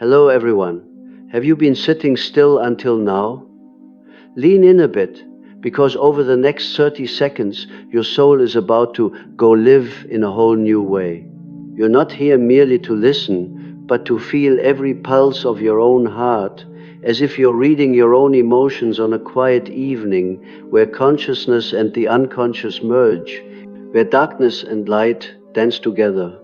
Hello everyone. Have you been sitting still until now? Lean in a bit, because over the next 30 seconds your soul is about to go live in a whole new way. You're not here merely to listen, but to feel every pulse of your own heart, as if you're reading your own emotions on a quiet evening where consciousness and the unconscious merge, where darkness and light dance together.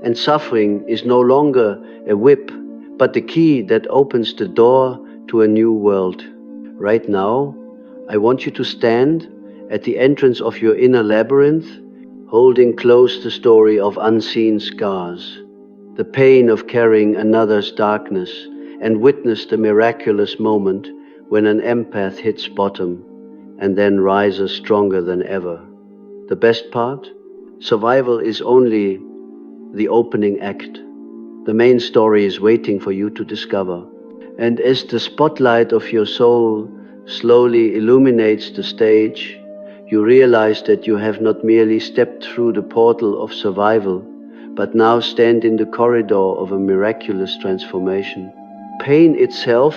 And suffering is no longer a whip, but the key that opens the door to a new world. Right now, I want you to stand at the entrance of your inner labyrinth, holding close the story of unseen scars, the pain of carrying another's darkness, and witness the miraculous moment when an empath hits bottom and then rises stronger than ever. The best part? Survival is only the opening act. The main story is waiting for you to discover. And as the spotlight of your soul slowly illuminates the stage, you realize that you have not merely stepped through the portal of survival, but now stand in the corridor of a miraculous transformation. Pain itself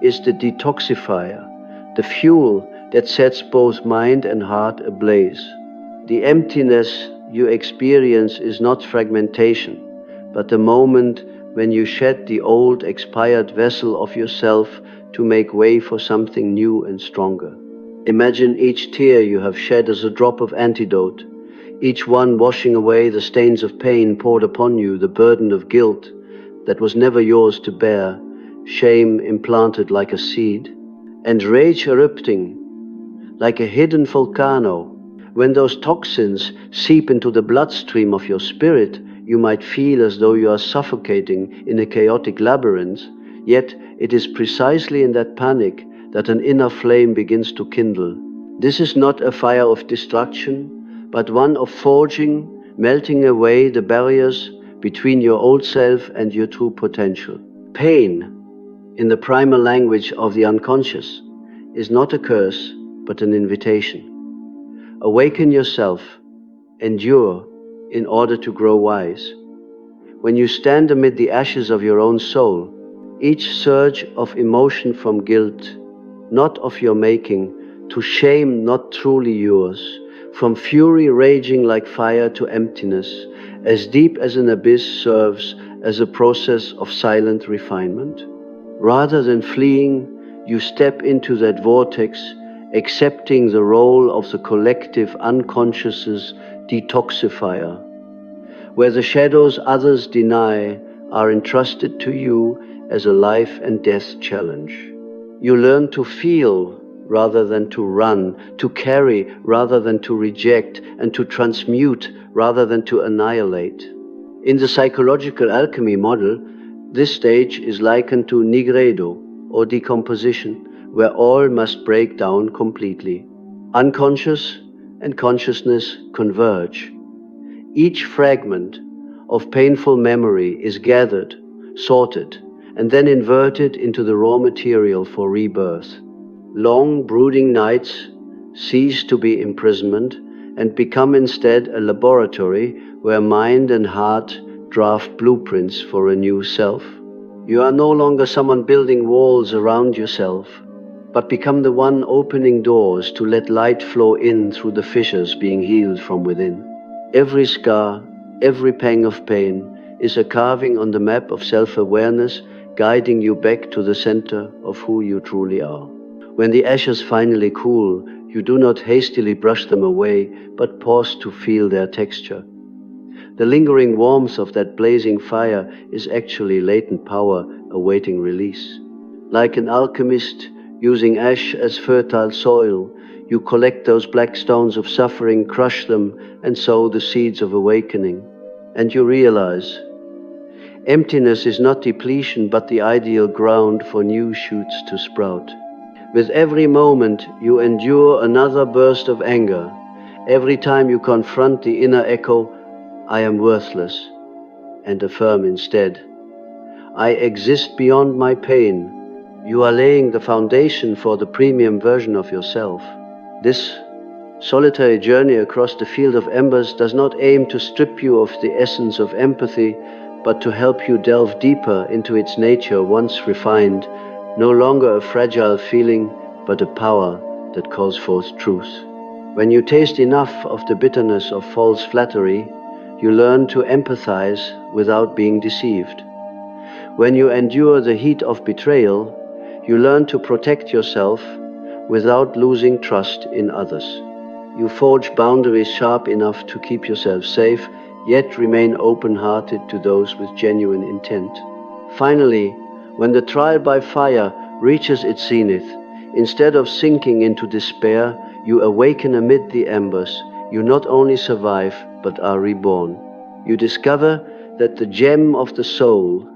is the detoxifier, the fuel that sets both mind and heart ablaze. The emptiness you experience is not fragmentation, but the moment when you shed the old expired vessel of yourself to make way for something new and stronger. Imagine each tear you have shed as a drop of antidote, each one washing away the stains of pain poured upon you, the burden of guilt that was never yours to bear, shame implanted like a seed, and rage erupting like a hidden volcano. When those toxins seep into the bloodstream of your spirit, you might feel as though you are suffocating in a chaotic labyrinth, yet it is precisely in that panic that an inner flame begins to kindle. This is not a fire of destruction, but one of forging, melting away the barriers between your old self and your true potential. Pain, in the primal language of the unconscious, is not a curse, but an invitation. Awaken yourself, endure in order to grow wise. When you stand amid the ashes of your own soul, each surge of emotion from guilt, not of your making, to shame not truly yours, from fury raging like fire to emptiness, as deep as an abyss, serves as a process of silent refinement. Rather than fleeing, you step into that vortex, accepting the role of the collective unconscious's detoxifier, where the shadows others deny are entrusted to you as a life and death challenge. You learn to feel rather than to run, to carry rather than to reject, and to transmute rather than to annihilate. In the psychological alchemy model, this stage is likened to nigredo, or decomposition, where all must break down completely. Unconscious and consciousness converge. Each fragment of painful memory is gathered, sorted, and then inverted into the raw material for rebirth. Long brooding nights cease to be imprisonment and become instead a laboratory where mind and heart draft blueprints for a new self. You are no longer someone building walls around yourself, but become the one opening doors to let light flow in through the fissures being healed from within. Every scar, every pang of pain is a carving on the map of self-awareness, guiding you back to the center of who you truly are. When the ashes finally cool, you do not hastily brush them away, but pause to feel their texture. The lingering warmth of that blazing fire is actually latent power awaiting release. Like an alchemist using ash as fertile soil, you collect those black stones of suffering, crush them, and sow the seeds of awakening. And you realize, emptiness is not depletion, but the ideal ground for new shoots to sprout. With every moment, you endure another burst of anger. Every time you confront the inner echo, I am worthless, and affirm instead, I exist beyond my pain. You are laying the foundation for the premium version of yourself. This solitary journey across the field of embers does not aim to strip you of the essence of empathy, but to help you delve deeper into its nature once refined, no longer a fragile feeling, but a power that calls forth truth. When you taste enough of the bitterness of false flattery, you learn to empathize without being deceived. When you endure the heat of betrayal, you learn to protect yourself without losing trust in others. You forge boundaries sharp enough to keep yourself safe, yet remain open-hearted to those with genuine intent. Finally, when the trial by fire reaches its zenith, instead of sinking into despair, you awaken amid the embers. You not only survive, but are reborn. You discover that the gem of the soul,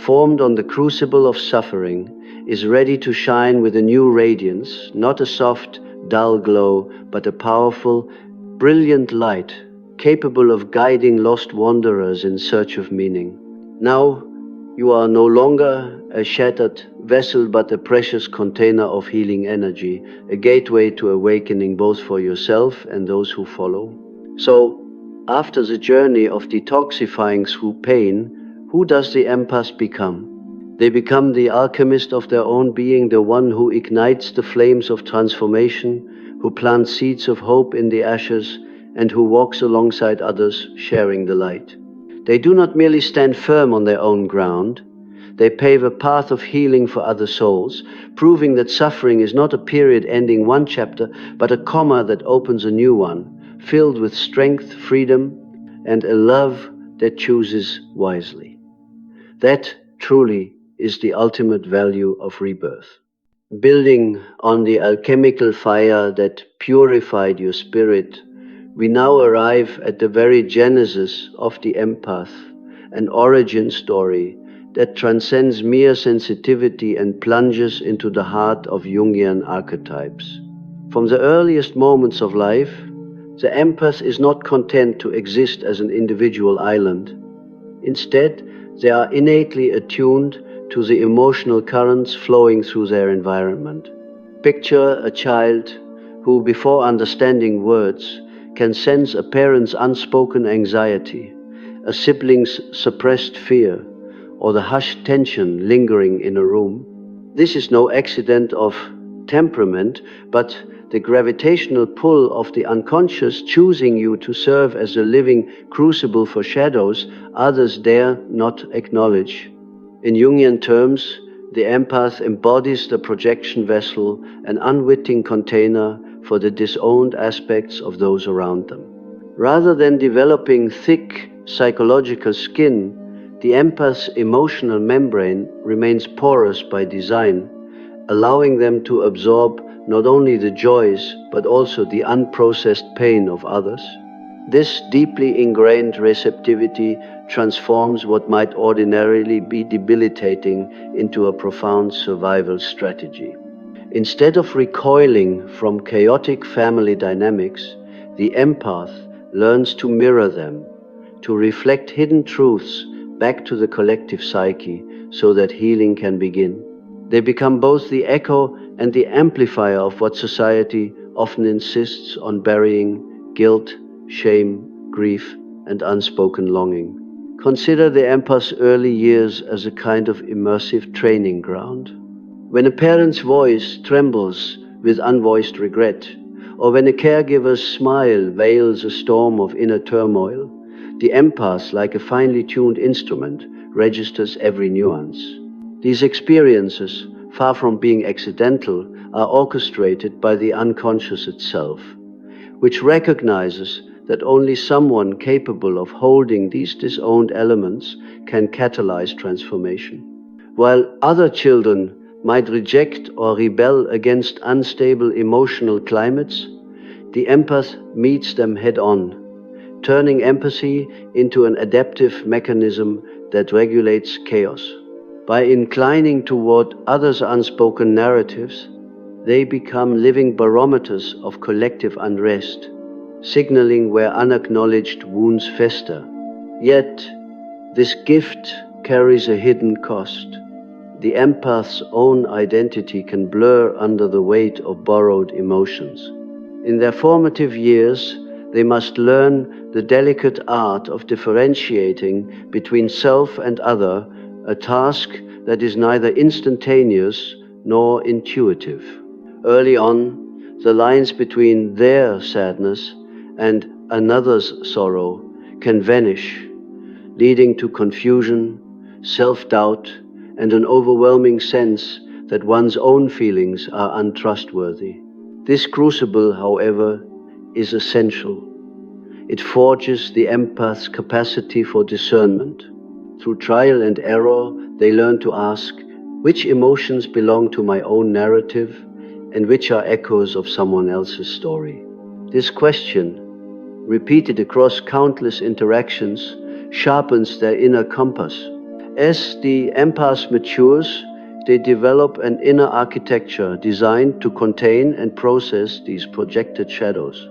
formed on the crucible of suffering, is ready to shine with a new radiance, not a soft, dull glow, but a powerful, brilliant light, capable of guiding lost wanderers in search of meaning. Now, you are no longer a shattered vessel, but a precious container of healing energy, a gateway to awakening both for yourself and those who follow. So, after the journey of detoxifying through pain, who does the empath become? They become the alchemist of their own being, the one who ignites the flames of transformation, who plants seeds of hope in the ashes, and who walks alongside others, sharing the light. They do not merely stand firm on their own ground, they pave a path of healing for other souls, proving that suffering is not a period ending one chapter, but a comma that opens a new one, filled with strength, freedom, and a love that chooses wisely. That truly is the ultimate value of rebirth. Building on the alchemical fire that purified your spirit, we now arrive at the very genesis of the empath, an origin story that transcends mere sensitivity and plunges into the heart of Jungian archetypes. From the earliest moments of life, the empath is not content to exist as an individual island. Instead, they are innately attuned to the emotional currents flowing through their environment. Picture a child who, before understanding words, can sense a parent's unspoken anxiety, a sibling's suppressed fear, or the hushed tension lingering in a room. This is no accident of temperament, but the gravitational pull of the unconscious choosing you to serve as a living crucible for shadows others dare not acknowledge. In Jungian terms, the empath embodies the projection vessel, an unwitting container for the disowned aspects of those around them. Rather than developing thick psychological skin, the empath's emotional membrane remains porous by design, allowing them to absorb not only the joys, but also the unprocessed pain of others. This deeply ingrained receptivity transforms what might ordinarily be debilitating into a profound survival strategy. Instead of recoiling from chaotic family dynamics, the empath learns to mirror them, to reflect hidden truths back to the collective psyche so that healing can begin. They become both the echo and the amplifier of what society often insists on burying: guilt, shame, grief, and unspoken longing. Consider the empath's early years as a kind of immersive training ground. When a parent's voice trembles with unvoiced regret, or when a caregiver's smile veils a storm of inner turmoil, the empath, like a finely tuned instrument, registers every nuance. These experiences, far from being accidental, are orchestrated by the unconscious itself, which recognizes that only someone capable of holding these disowned elements can catalyze transformation. While other children might reject or rebel against unstable emotional climates, the empath meets them head-on, turning empathy into an adaptive mechanism that regulates chaos. By inclining toward others' unspoken narratives, they become living barometers of collective unrest, signaling where unacknowledged wounds fester. Yet, this gift carries a hidden cost. The empath's own identity can blur under the weight of borrowed emotions. In their formative years, They must learn the delicate art of differentiating between self and other, a task that is neither instantaneous nor intuitive. Early on, the lines between their sadness and another's sorrow can vanish, leading to confusion, self-doubt, and an overwhelming sense that one's own feelings are untrustworthy. This crucible, however, is essential. It forges the empath's capacity for discernment. Through trial and error, they learn to ask, which emotions belong to my own narrative and which are echoes of someone else's story? This question, repeated across countless interactions, sharpens their inner compass. As the empath matures, they develop an inner architecture designed to contain and process these projected shadows.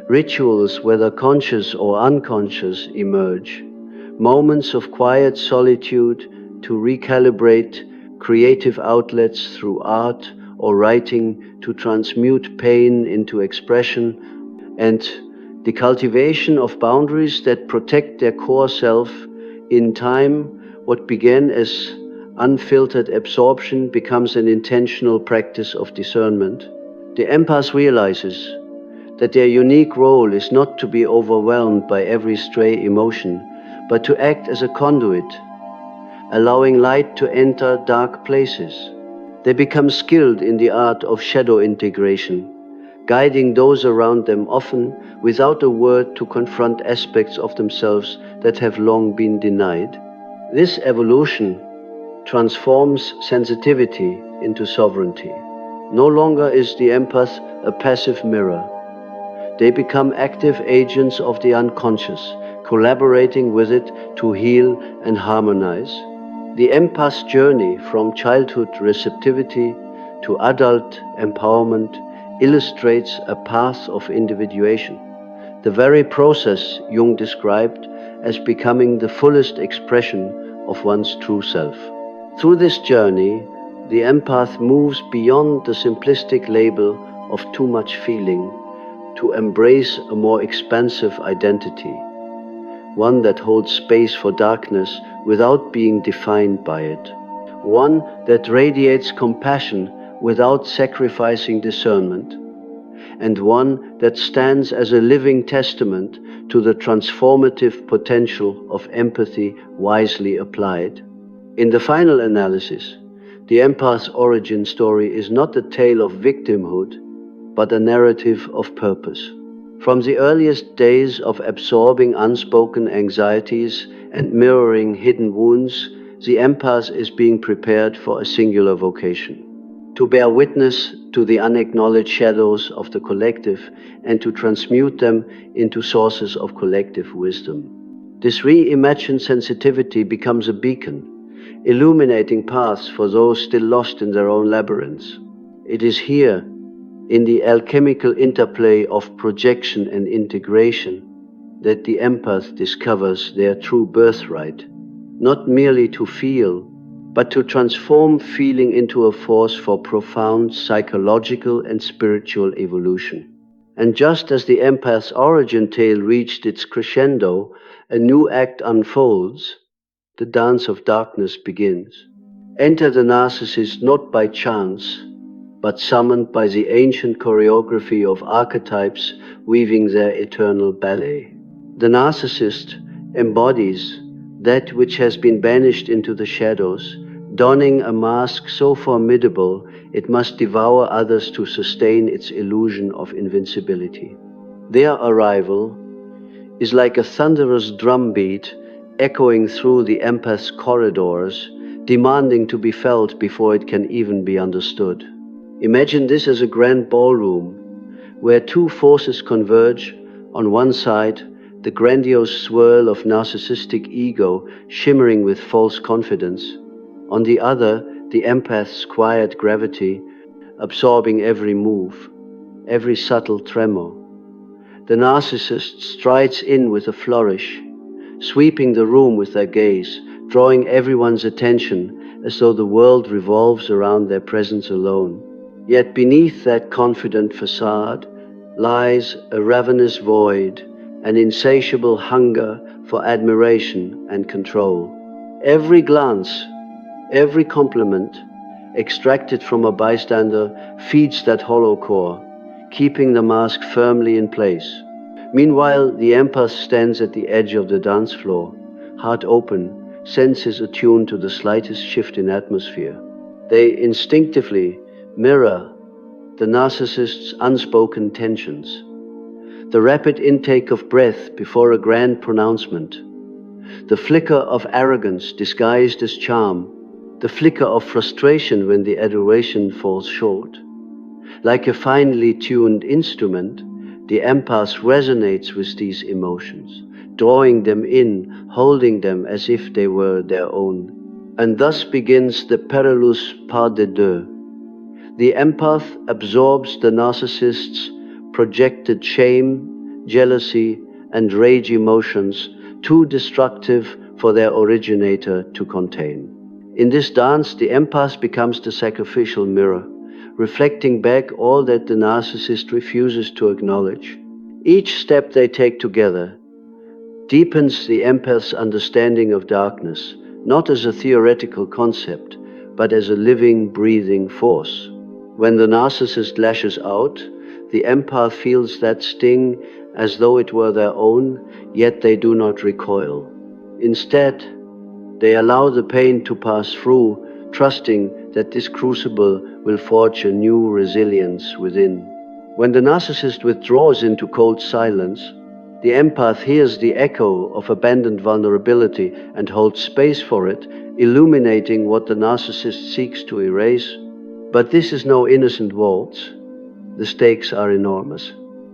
Rituals, whether conscious or unconscious, emerge. Moments of quiet solitude to recalibrate, creative outlets through art or writing to transmute pain into expression, and the cultivation of boundaries that protect their core self. In time, what began as unfiltered absorption becomes an intentional practice of discernment. The empath realizes that their unique role is not to be overwhelmed by every stray emotion, but to act as a conduit, allowing light to enter dark places. They become skilled in the art of shadow integration, guiding those around them, often without a word, to confront aspects of themselves that have long been denied. This evolution transforms sensitivity into sovereignty. No longer is the empath a passive mirror. They become active agents of the unconscious, collaborating with it to heal and harmonize. The empath's journey from childhood receptivity to adult empowerment illustrates a path of individuation, the very process Jung described as becoming the fullest expression of one's true self. Through this journey, the empath moves beyond the simplistic label of too much feeling to embrace a more expansive identity, one that holds space for darkness without being defined by it, one that radiates compassion without sacrificing discernment, and one that stands as a living testament to the transformative potential of empathy wisely applied. In the final analysis, the empath's origin story is not a tale of victimhood, but a narrative of purpose. From the earliest days of absorbing unspoken anxieties and mirroring hidden wounds, the empath is being prepared for a singular vocation: to bear witness to the unacknowledged shadows of the collective and to transmute them into sources of collective wisdom. This reimagined sensitivity becomes a beacon, illuminating paths for those still lost in their own labyrinths. It is here, in the alchemical interplay of projection and integration, that the empath discovers their true birthright, not merely to feel, but to transform feeling into a force for profound psychological and spiritual evolution. And just as the empath's origin tale reached its crescendo, a new act unfolds. The dance of darkness begins. Enter the narcissist not by chance, but summoned by the ancient choreography of archetypes weaving their eternal ballet. The narcissist embodies that which has been banished into the shadows, donning a mask so formidable it must devour others to sustain its illusion of invincibility. Their arrival is like a thunderous drumbeat echoing through the empath's corridors, demanding to be felt before it can even be understood. Imagine this as a grand ballroom, where two forces converge. On one side, the grandiose swirl of narcissistic ego shimmering with false confidence. On the other, the empath's quiet gravity, absorbing every move, every subtle tremor. The narcissist strides in with a flourish, sweeping the room with their gaze, drawing everyone's attention as though the world revolves around their presence alone. Yet beneath that confident facade, lies a ravenous void, an insatiable hunger for admiration and control. Every glance, every compliment extracted from a bystander feeds that hollow core, keeping the mask firmly in place. Meanwhile, the empath stands at the edge of the dance floor, heart open, senses attuned to the slightest shift in atmosphere. They instinctively mirror the narcissist's unspoken tensions, the rapid intake of breath before a grand pronouncement, the flicker of arrogance disguised as charm, the flicker of frustration when the adoration falls short. Like a finely tuned instrument, the empath resonates with these emotions, drawing them in, holding them as if they were their own. And thus begins the perilous pas de deux. The empath absorbs the narcissist's projected shame, jealousy, and rage emotions, too destructive for their originator to contain. In this dance, the empath becomes the sacrificial mirror, reflecting back all that the narcissist refuses to acknowledge. Each step they take together deepens the empath's understanding of darkness, not as a theoretical concept, but as a living, breathing force. When the narcissist lashes out, the empath feels that sting as though it were their own, yet they do not recoil. Instead, they allow the pain to pass through, trusting that this crucible will forge a new resilience within. When the narcissist withdraws into cold silence, the empath hears the echo of abandoned vulnerability and holds space for it, illuminating what the narcissist seeks to erase. But this is no innocent waltz. The stakes are enormous.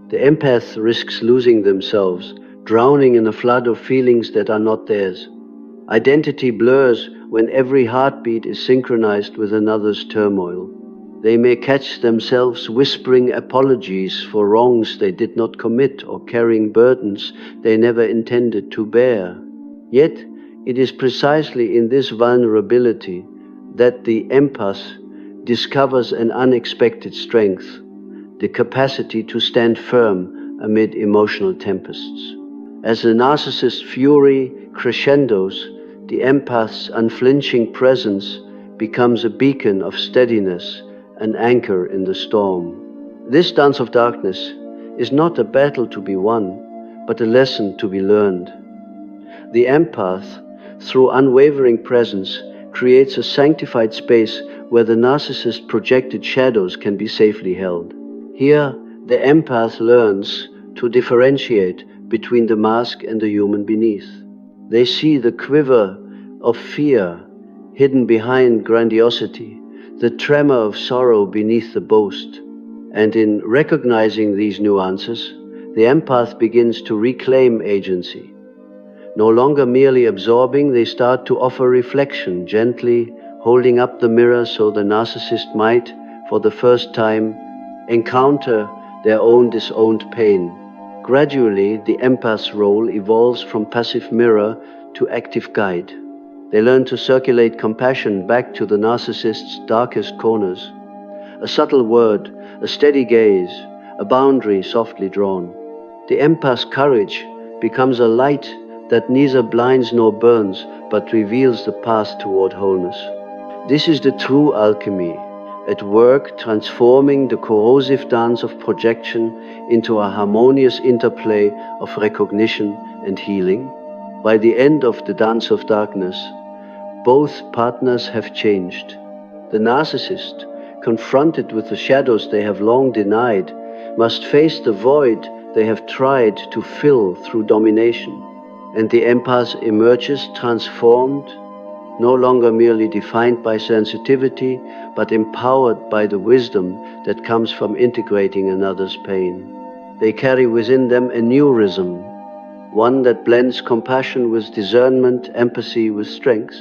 The empath risks losing themselves, drowning in a flood of feelings that are not theirs. Identity blurs when every heartbeat is synchronized with another's turmoil. They may catch themselves whispering apologies for wrongs they did not commit or carrying burdens they never intended to bear. Yet, it is precisely in this vulnerability that the empath discovers an unexpected strength, the capacity to stand firm amid emotional tempests. As the narcissist's fury crescendos, the empath's unflinching presence becomes a beacon of steadiness, an anchor in the storm. This dance of darkness is not a battle to be won, but a lesson to be learned. The empath, through unwavering presence, creates a sanctified space where the narcissist's projected shadows can be safely held. Here, the empath learns to differentiate between the mask and the human beneath. They see the quiver of fear hidden behind grandiosity, the tremor of sorrow beneath the boast. And in recognizing these nuances, the empath begins to reclaim agency. No longer merely absorbing, they start to offer reflection, gently holding up the mirror so the narcissist might, for the first time, encounter their own disowned pain. Gradually, the empath's role evolves from passive mirror to active guide. They learn to circulate compassion back to the narcissist's darkest corners. A subtle word, a steady gaze, a boundary softly drawn. The empath's courage becomes a light that neither blinds nor burns, but reveals the path toward wholeness. This is the true alchemy, at work transforming the corrosive dance of projection into a harmonious interplay of recognition and healing. By the end of the dance of darkness, both partners have changed. The narcissist, confronted with the shadows they have long denied, must face the void they have tried to fill through domination. And the empath emerges transformed, no longer merely defined by sensitivity, but empowered by the wisdom that comes from integrating another's pain. They carry within them a new rhythm, one that blends compassion with discernment, empathy with strength.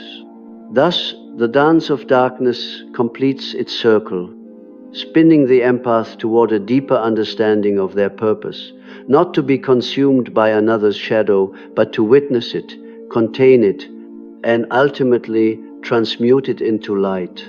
Thus, the dance of darkness completes its circle, spinning the empath toward a deeper understanding of their purpose, not to be consumed by another's shadow, but to witness it, contain it, and ultimately transmute it into light.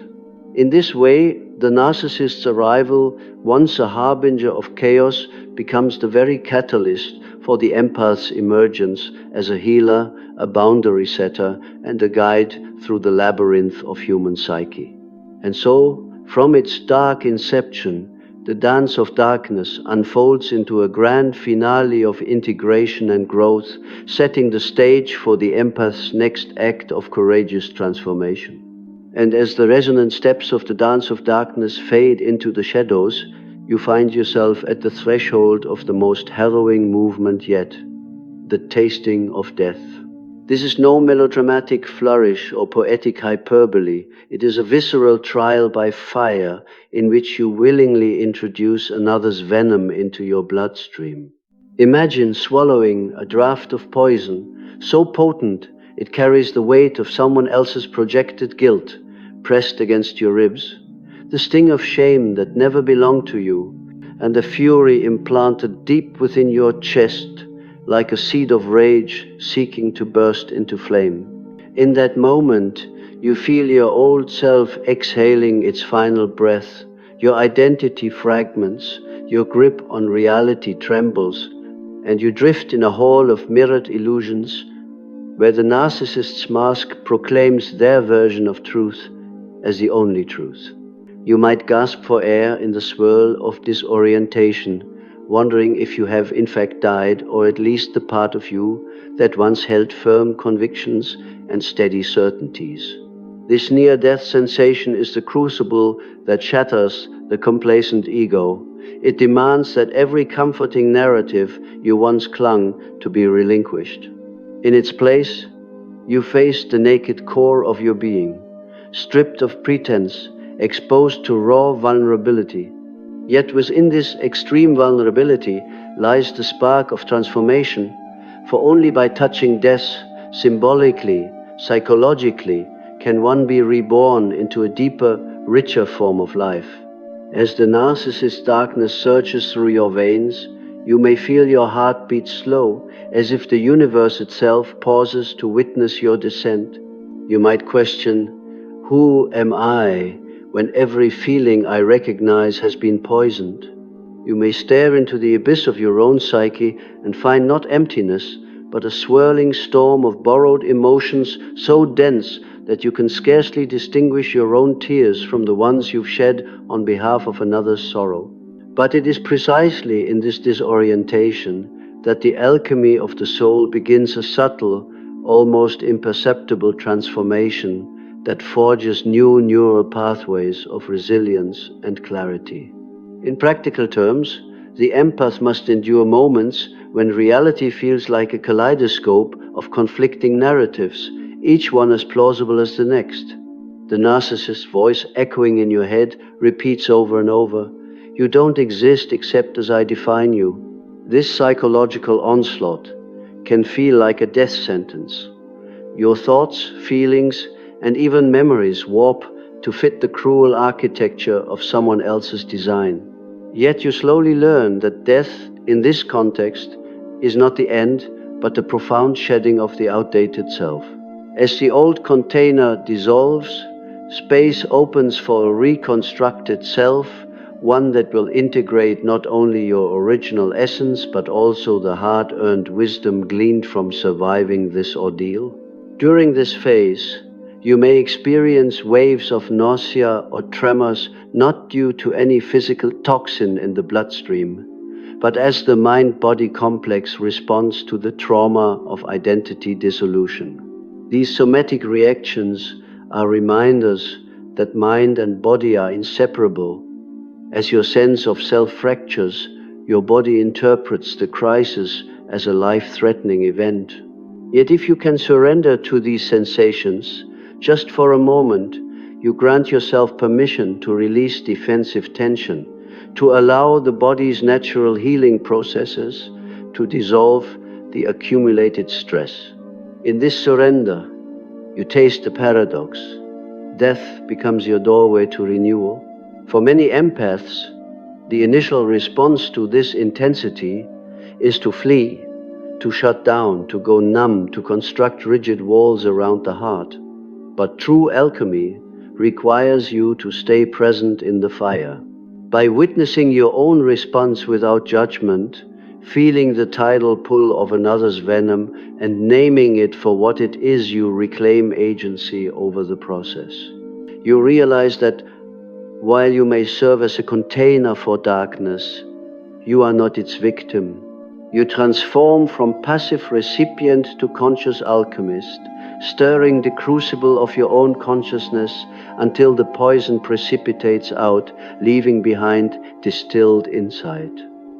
In this way, the narcissist's arrival, once a harbinger of chaos, becomes the very catalyst for the empath's emergence as a healer, a boundary setter, and a guide through the labyrinth of human psyche. And so, from its dark inception, the dance of darkness unfolds into a grand finale of integration and growth, setting the stage for the empath's next act of courageous transformation. And as the resonant steps of the dance of darkness fade into the shadows, you find yourself at the threshold of the most harrowing movement yet, the tasting of death. This is no melodramatic flourish or poetic hyperbole. It is a visceral trial by fire in which you willingly introduce another's venom into your bloodstream. Imagine swallowing a draught of poison so potent it carries the weight of someone else's projected guilt pressed against your ribs, the sting of shame that never belonged to you, and the fury implanted deep within your chest like a seed of rage seeking to burst into flame. In that moment, you feel your old self exhaling its final breath, your identity fragments, your grip on reality trembles, and you drift in a hall of mirrored illusions where the narcissist's mask proclaims their version of truth as the only truth. You might gasp for air in the swirl of disorientation, wondering if you have in fact died, or at least the part of you that once held firm convictions and steady certainties. This near-death sensation is the crucible that shatters the complacent ego. It demands that every comforting narrative you once clung to be relinquished. In its place, you face the naked core of your being, stripped of pretense, exposed to raw vulnerability. Yet within this extreme vulnerability lies the spark of transformation, for only by touching death symbolically, psychologically, can one be reborn into a deeper, richer form of life. As the narcissist's darkness surges through your veins, you may feel your heart beat slow, as if the universe itself pauses to witness your descent. You might question, who am I, when every feeling I recognize has been poisoned? You may stare into the abyss of your own psyche and find not emptiness, but a swirling storm of borrowed emotions so dense that you can scarcely distinguish your own tears from the ones you've shed on behalf of another's sorrow. But it is precisely in this disorientation that the alchemy of the soul begins, a subtle, almost imperceptible transformation that forges new neural pathways of resilience and clarity. In practical terms, the empath must endure moments when reality feels like a kaleidoscope of conflicting narratives, each one as plausible as the next. The narcissist's voice echoing in your head repeats over and over, "You don't exist except as I define you." This psychological onslaught can feel like a death sentence. Your thoughts, feelings, and even memories warp to fit the cruel architecture of someone else's design. Yet you slowly learn that death, in this context, is not the end, but the profound shedding of the outdated self. As the old container dissolves, space opens for a reconstructed self, one that will integrate not only your original essence, but also the hard-earned wisdom gleaned from surviving this ordeal. During this phase, you may experience waves of nausea or tremors not due to any physical toxin in the bloodstream, but as the mind-body complex responds to the trauma of identity dissolution. These somatic reactions are reminders that mind and body are inseparable. As your sense of self fractures, your body interprets the crisis as a life-threatening event. Yet if you can surrender to these sensations, just for a moment, you grant yourself permission to release defensive tension, to allow the body's natural healing processes to dissolve the accumulated stress. In this surrender, you taste the paradox. Death becomes your doorway to renewal. For many empaths, the initial response to this intensity is to flee, to shut down, to go numb, to construct rigid walls around the heart. But true alchemy requires you to stay present in the fire. By witnessing your own response without judgment, feeling the tidal pull of another's venom, and naming it for what it is, you reclaim agency over the process. You realize that while you may serve as a container for darkness, you are not its victim. You transform from passive recipient to conscious alchemist, stirring the crucible of your own consciousness until the poison precipitates out, leaving behind distilled insight.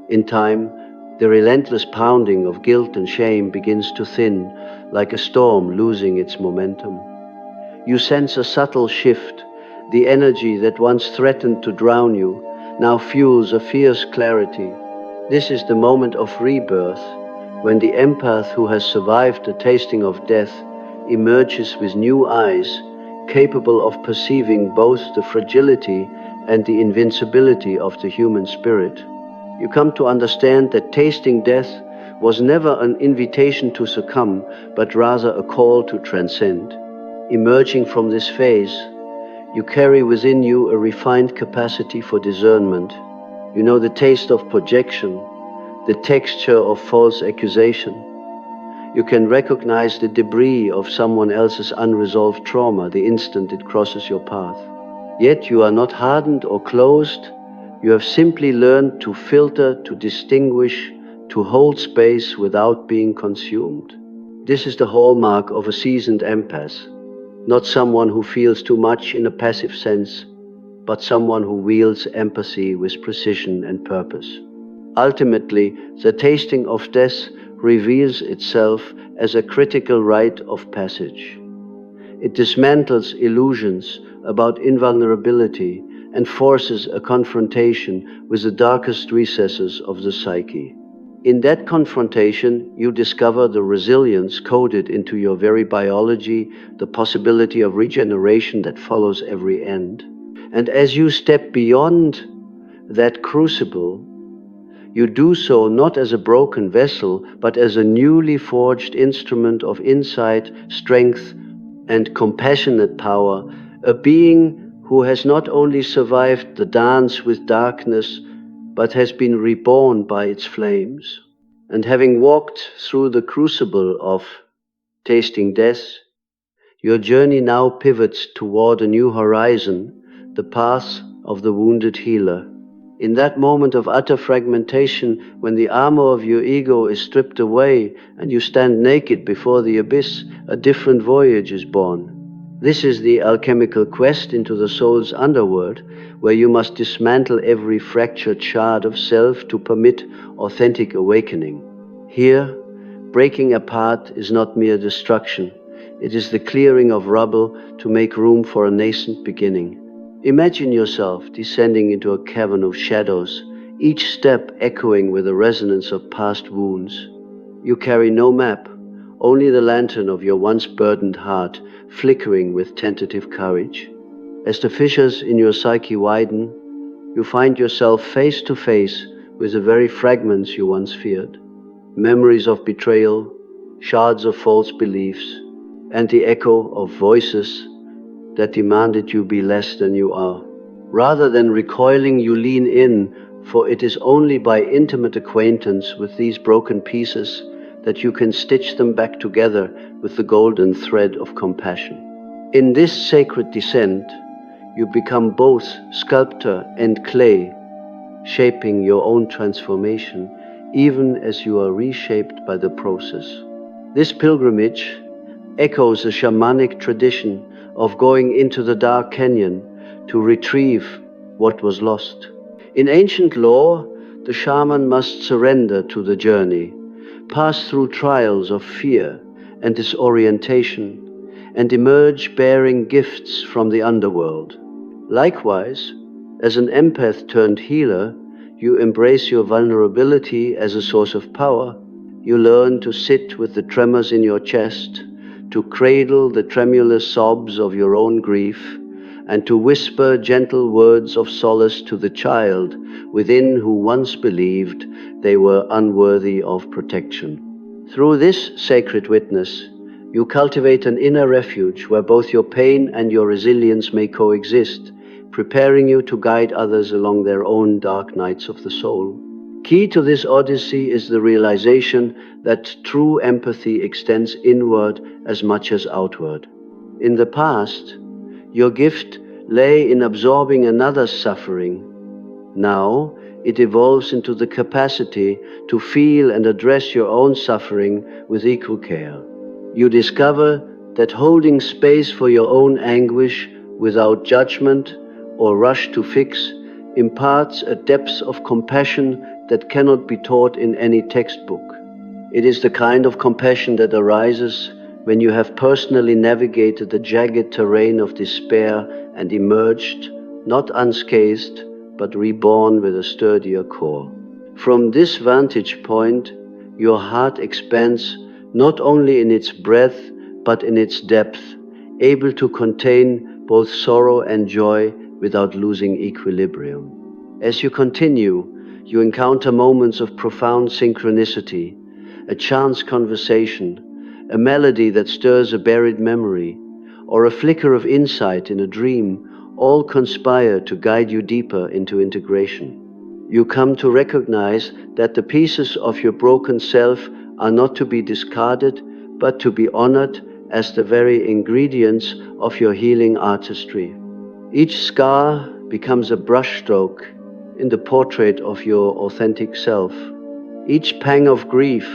In time, the relentless pounding of guilt and shame begins to thin, like a storm losing its momentum. You sense a subtle shift. The energy that once threatened to drown you now fuels a fierce clarity. This is the moment of rebirth, when the empath who has survived the tasting of death emerges with new eyes, capable of perceiving both the fragility and the invincibility of the human spirit. You come to understand that tasting death was never an invitation to succumb, but rather a call to transcend. Emerging from this phase, you carry within you a refined capacity for discernment. You know the taste of projection, the texture of false accusation. You can recognize the debris of someone else's unresolved trauma the instant it crosses your path. Yet you are not hardened or closed. You have simply learned to filter, to distinguish, to hold space without being consumed. This is the hallmark of a seasoned empath. Not someone who feels too much in a passive sense, but someone who wields empathy with precision and purpose. Ultimately, the tasting of death reveals itself as a critical rite of passage. It dismantles illusions about invulnerability and forces a confrontation with the darkest recesses of the psyche. In that confrontation, you discover the resilience coded into your very biology, the possibility of regeneration that follows every end. And as you step beyond that crucible, you do so not as a broken vessel, but as a newly forged instrument of insight, strength, and compassionate power, a being who has not only survived the dance with darkness, but has been reborn by its flames. And having walked through the crucible of tasting death, your journey now pivots toward a new horizon, the path of the wounded healer. In that moment of utter fragmentation, when the armor of your ego is stripped away and you stand naked before the abyss, a different voyage is born. This is the alchemical quest into the soul's underworld, where you must dismantle every fractured shard of self to permit authentic awakening. Here, breaking apart is not mere destruction. It is the clearing of rubble to make room for a nascent beginning. Imagine yourself descending into a cavern of shadows, each step echoing with the resonance of past wounds. You carry no map, only the lantern of your once burdened heart, flickering with tentative courage. As the fissures in your psyche widen, you find yourself face to face with the very fragments you once feared. Memories of betrayal, shards of false beliefs, and the echo of voices that demanded you be less than you are. Rather than recoiling, you lean in, for it is only by intimate acquaintance with these broken pieces that you can stitch them back together with the golden thread of compassion. In this sacred descent, you become both sculptor and clay, shaping your own transformation, even as you are reshaped by the process. This pilgrimage echoes a shamanic tradition of going into the dark canyon to retrieve what was lost. In ancient lore, the shaman must surrender to the journey, pass through trials of fear and disorientation, and emerge bearing gifts from the underworld. Likewise, as an empath turned healer, you embrace your vulnerability as a source of power. You learn to sit with the tremors in your chest, to cradle the tremulous sobs of your own grief, and to whisper gentle words of solace to the child within who once believed they were unworthy of protection. Through this sacred witness, You cultivate an inner refuge where both your pain and your resilience may coexist, preparing you to guide others along their own dark nights of the soul. Key to this odyssey is the realization that true empathy extends inward as much as outward. In the past, your gift lay in absorbing another's suffering. Now, it evolves into the capacity to feel and address your own suffering with equal care. You discover that holding space for your own anguish without judgment or rush to fix imparts a depth of compassion that cannot be taught in any textbook. It is the kind of compassion that arises when you have personally navigated the jagged terrain of despair and emerged, not unscathed, but reborn with a sturdier core. From this vantage point, your heart expands not only in its breadth, but in its depth, able to contain both sorrow and joy without losing equilibrium. As you continue, you encounter moments of profound synchronicity, a chance conversation, a melody that stirs a buried memory, or a flicker of insight in a dream, all conspire to guide you deeper into integration. You come to recognize that the pieces of your broken self are not to be discarded, but to be honored as the very ingredients of your healing artistry. Each scar becomes a brushstroke in the portrait of your authentic self. Each pang of grief,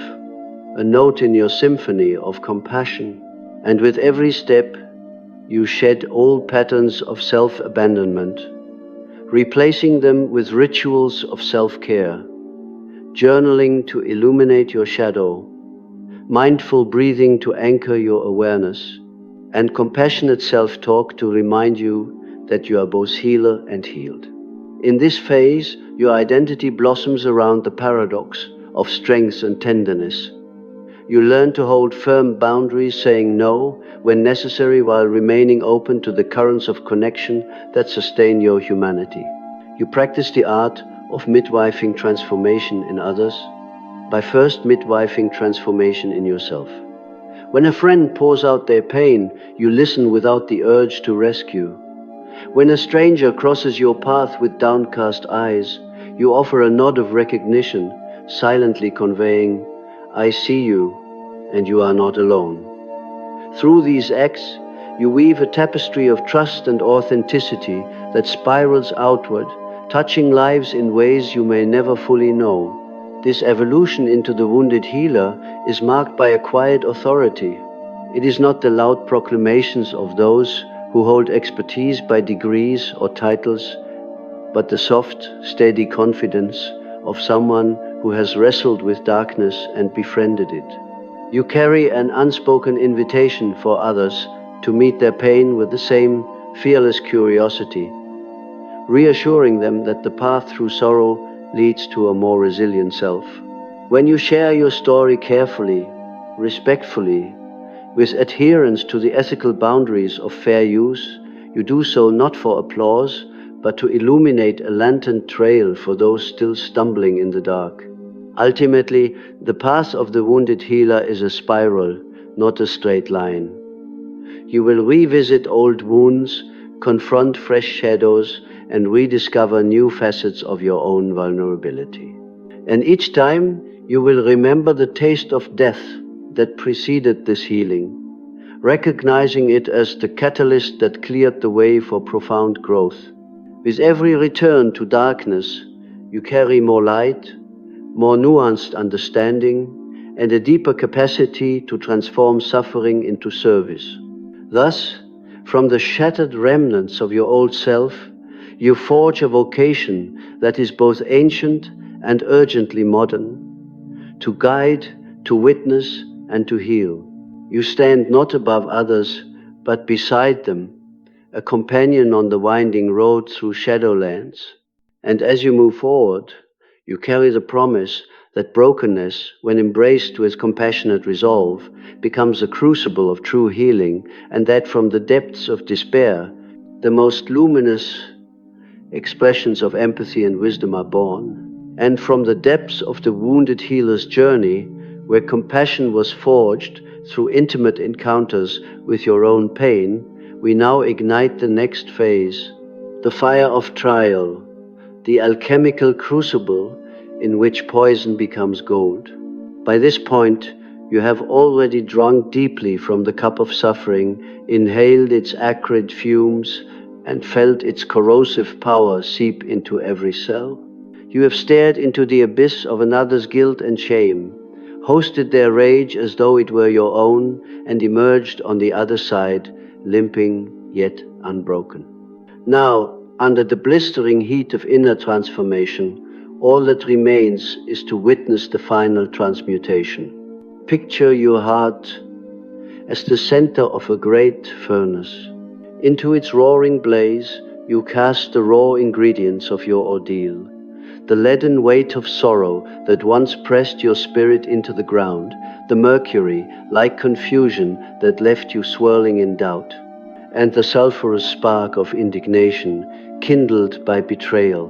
a note in your symphony of compassion. And with every step, you shed old patterns of self-abandonment, replacing them with rituals of self-care, journaling to illuminate your shadow, mindful breathing to anchor your awareness, and compassionate self-talk to remind you that you are both healer and healed. In this phase, your identity blossoms around the paradox of strength and tenderness. You learn to hold firm boundaries, saying no when necessary while remaining open to the currents of connection that sustain your humanity. You practice the art of midwifing transformation in others by first midwifing transformation in yourself. When a friend pours out their pain, you listen without the urge to rescue. When a stranger crosses your path with downcast eyes, you offer a nod of recognition, silently conveying, "I see you, and you are not alone." Through these acts, you weave a tapestry of trust and authenticity that spirals outward, touching lives in ways you may never fully know. This evolution into the wounded healer is marked by a quiet authority. It is not the loud proclamations of those who hold expertise by degrees or titles, but the soft, steady confidence of someone who has wrestled with darkness and befriended it. You carry an unspoken invitation for others to meet their pain with the same fearless curiosity, reassuring them that the path through sorrow leads to a more resilient self. When you share your story carefully, respectfully, with adherence to the ethical boundaries of fair use, you do so not for applause, but to illuminate a lantern trail for those still stumbling in the dark. Ultimately, the path of the wounded healer is a spiral, not a straight line. You will revisit old wounds, confront fresh shadows, and rediscover new facets of your own vulnerability. And each time, you will remember the taste of death that preceded this healing, recognizing it as the catalyst that cleared the way for profound growth. With every return to darkness, you carry more light, more nuanced understanding, and a deeper capacity to transform suffering into service. Thus, from the shattered remnants of your old self, you forge a vocation that is both ancient and urgently modern, to guide, to witness, and to heal. You stand not above others, but beside them, a companion on the winding road through shadowlands. And as you move forward, you carry the promise that brokenness, when embraced with compassionate resolve, becomes a crucible of true healing, and that from the depths of despair, the most luminous expressions of empathy and wisdom are born. And from the depths of the wounded healer's journey, where compassion was forged through intimate encounters with your own pain, we now ignite the next phase, the fire of trial, the alchemical crucible in which poison becomes gold. By this point, you have already drunk deeply from the cup of suffering, inhaled its acrid fumes, and felt its corrosive power seep into every cell. You have stared into the abyss of another's guilt and shame, hosted their rage as though it were your own, and emerged on the other side, limping yet unbroken. Now, under the blistering heat of inner transformation, all that remains is to witness the final transmutation. Picture your heart as the center of a great furnace. Into its roaring blaze, you cast the raw ingredients of your ordeal, the leaden weight of sorrow that once pressed your spirit into the ground, the mercury, like confusion, that left you swirling in doubt, and the sulphurous spark of indignation kindled by betrayal.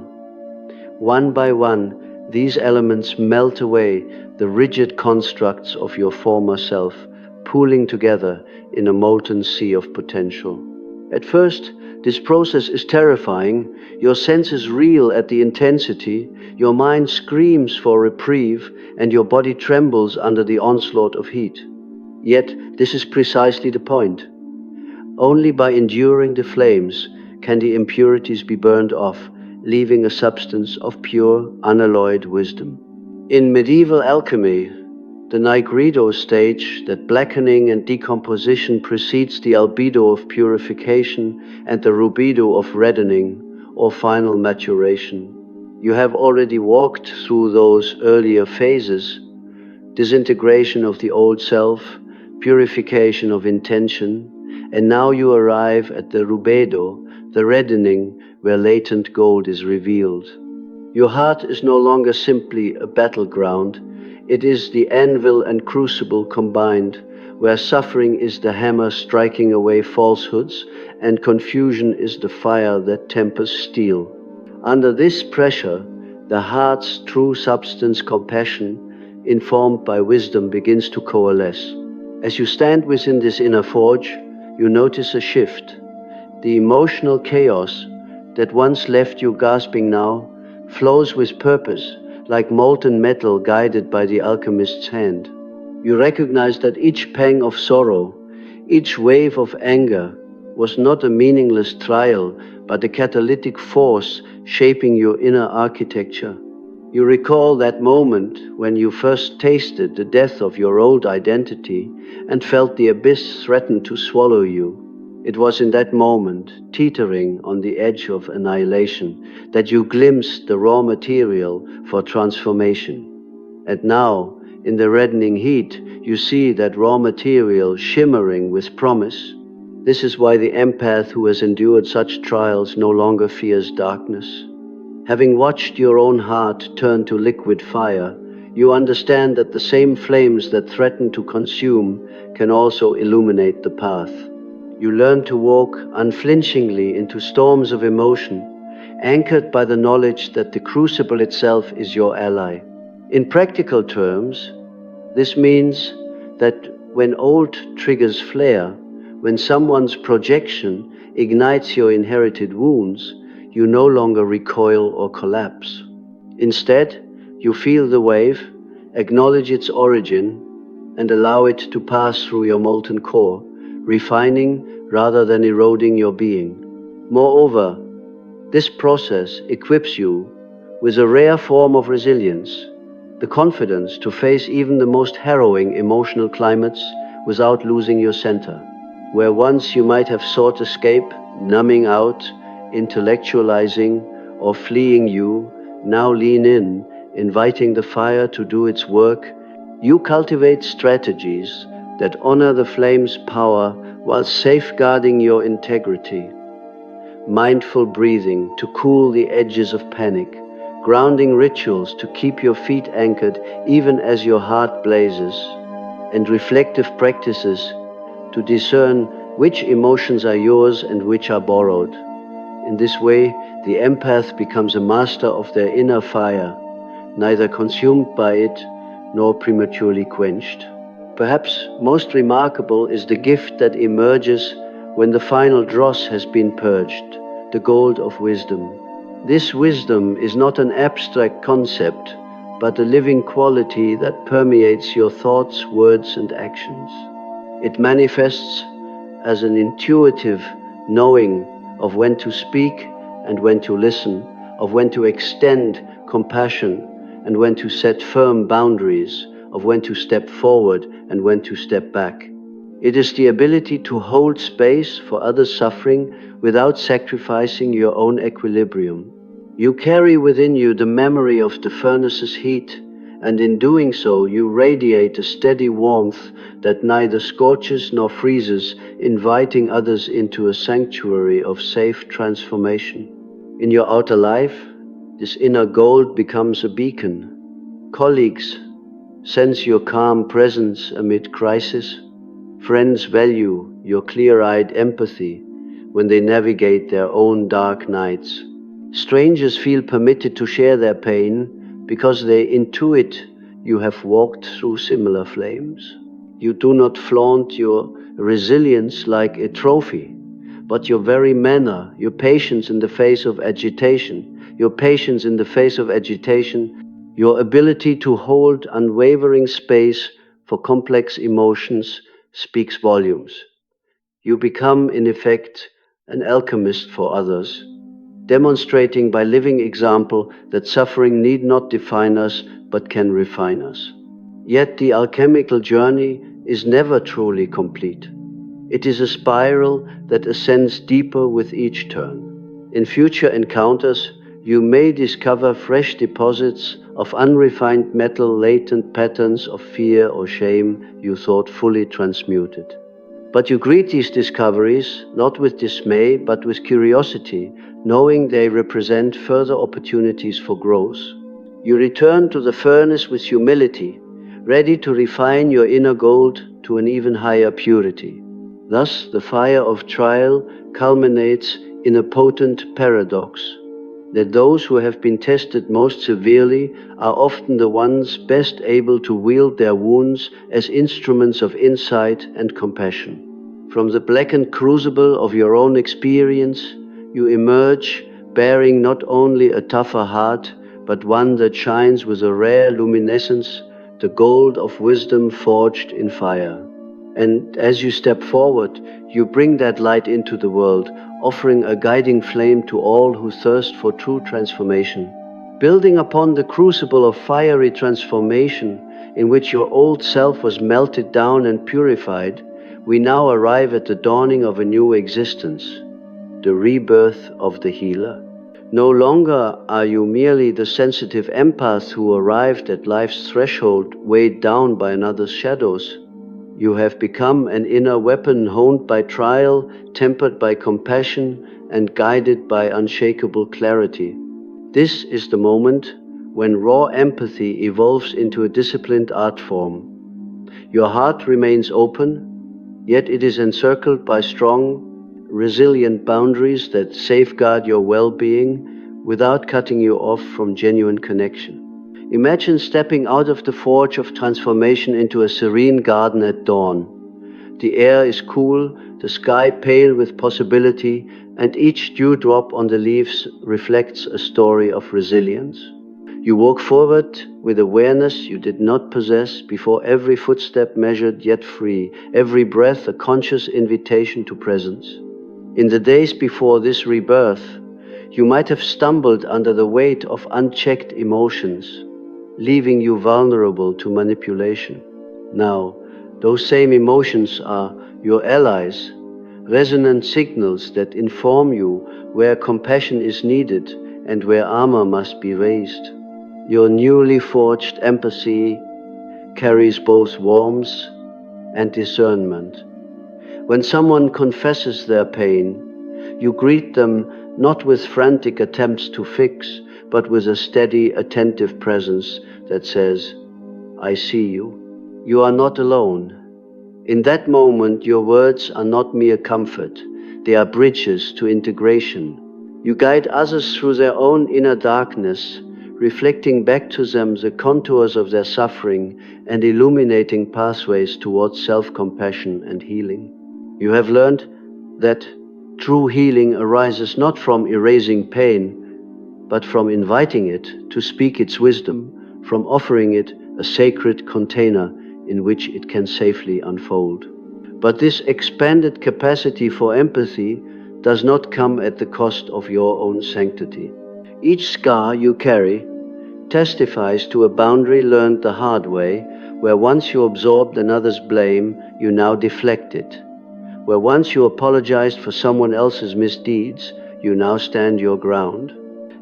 One by one, these elements melt away the rigid constructs of your former self, pooling together in a molten sea of potential. At first, this process is terrifying. Your senses reel at the intensity, your mind screams for reprieve, and your body trembles under the onslaught of heat. Yet, this is precisely the point. Only by enduring the flames can the impurities be burned off, leaving a substance of pure, unalloyed wisdom. In medieval alchemy, the nigredo stage, that blackening and decomposition precedes the albedo of purification and the rubedo of reddening or final maturation. You have already walked through those earlier phases: disintegration of the old self, purification of intention, and now you arrive at the rubedo, the reddening, where latent gold is revealed. Your heart is no longer simply a battleground. It is the anvil and crucible combined, where suffering is the hammer striking away falsehoods, and confusion is the fire that tempers steel. Under this pressure, the heart's true substance, compassion, informed by wisdom, begins to coalesce. As you stand within this inner forge, you notice a shift. The emotional chaos that once left you gasping now flows with purpose, like molten metal guided by the alchemist's hand. You recognize that each pang of sorrow, each wave of anger, was not a meaningless trial, but a catalytic force shaping your inner architecture. You recall that moment when you first tasted the death of your old identity and felt the abyss threaten to swallow you. It was in that moment, teetering on the edge of annihilation, that you glimpsed the raw material for transformation. And now, in the reddening heat, you see that raw material shimmering with promise. This is why the empath who has endured such trials no longer fears darkness. Having watched your own heart turn to liquid fire, you understand that the same flames that threaten to consume can also illuminate the path. You learn to walk unflinchingly into storms of emotion, anchored by the knowledge that the crucible itself is your ally. In practical terms, this means that when old triggers flare, when someone's projection ignites your inherited wounds, you no longer recoil or collapse. Instead, you feel the wave, acknowledge its origin, and allow it to pass through your molten core, refining rather than eroding your being. Moreover, this process equips you with a rare form of resilience, the confidence to face even the most harrowing emotional climates without losing your center. Where once you might have sought escape, numbing out, intellectualizing, or fleeing, you now lean in, inviting the fire to do its work. You cultivate strategies that honor the flame's power while safeguarding your integrity. Mindful breathing to cool the edges of panic, grounding rituals to keep your feet anchored even as your heart blazes, and reflective practices to discern which emotions are yours and which are borrowed. In this way, the empath becomes a master of their inner fire, neither consumed by it nor prematurely quenched. Perhaps most remarkable is the gift that emerges when the final dross has been purged, the gold of wisdom. This wisdom is not an abstract concept, but a living quality that permeates your thoughts, words, and actions. It manifests as an intuitive knowing of when to speak and when to listen, of when to extend compassion and when to set firm boundaries, of when to step forward and when to step back. It is the ability to hold space for others' suffering without sacrificing your own equilibrium. You carry within you the memory of the furnace's heat, and in doing so you radiate a steady warmth that neither scorches nor freezes, inviting others into a sanctuary of safe transformation. In your outer life, this inner gold becomes a beacon. Colleagues sense your calm presence amid crisis. Friends value your clear-eyed empathy when they navigate their own dark nights. Strangers feel permitted to share their pain because they intuit you have walked through similar flames. You do not flaunt your resilience like a trophy, but your very manner, your patience in the face of agitation, your ability to hold unwavering space for complex emotions speaks volumes. You become, in effect, an alchemist for others, demonstrating by living example that suffering need not define us but can refine us. Yet the alchemical journey is never truly complete. It is a spiral that ascends deeper with each turn. In future encounters, you may discover fresh deposits of unrefined metal, latent patterns of fear or shame you thought fully transmuted. But you greet these discoveries not with dismay, but with curiosity, knowing they represent further opportunities for growth. You return to the furnace with humility, ready to refine your inner gold to an even higher purity. Thus, the fire of trial culminates in a potent paradox, that those who have been tested most severely are often the ones best able to wield their wounds as instruments of insight and compassion. From the blackened crucible of your own experience, you emerge bearing not only a tougher heart, but one that shines with a rare luminescence, the gold of wisdom forged in fire. And as you step forward, you bring that light into the world, offering a guiding flame to all who thirst for true transformation. Building upon the crucible of fiery transformation in which your old self was melted down and purified, we now arrive at the dawning of a new existence, the rebirth of the healer. No longer are you merely the sensitive empath who arrived at life's threshold weighed down by another's shadows. You have become an inner weapon honed by trial, tempered by compassion, and guided by unshakable clarity. This is the moment when raw empathy evolves into a disciplined art form. Your heart remains open, yet it is encircled by strong, resilient boundaries that safeguard your well-being without cutting you off from genuine connection. Imagine stepping out of the forge of transformation into a serene garden at dawn. The air is cool, the sky pale with possibility, and each dewdrop on the leaves reflects a story of resilience. You walk forward with awareness you did not possess before, every footstep measured yet free, every breath a conscious invitation to presence. In the days before this rebirth, you might have stumbled under the weight of unchecked emotions, leaving you vulnerable to manipulation. Now, those same emotions are your allies, resonant signals that inform you where compassion is needed and where armor must be raised. Your newly forged empathy carries both warmth and discernment. When someone confesses their pain, you greet them not with frantic attempts to fix, but with a steady, attentive presence that says, "I see you. You are not alone." In that moment, your words are not mere comfort. They are bridges to integration. You guide others through their own inner darkness, reflecting back to them the contours of their suffering and illuminating pathways towards self-compassion and healing. You have learned that true healing arises not from erasing pain, but from inviting it to speak its wisdom, from offering it a sacred container in which it can safely unfold. But this expanded capacity for empathy does not come at the cost of your own sanctity. Each scar you carry testifies to a boundary learned the hard way, where once you absorbed another's blame, you now deflect it. Where once you apologized for someone else's misdeeds, you now stand your ground.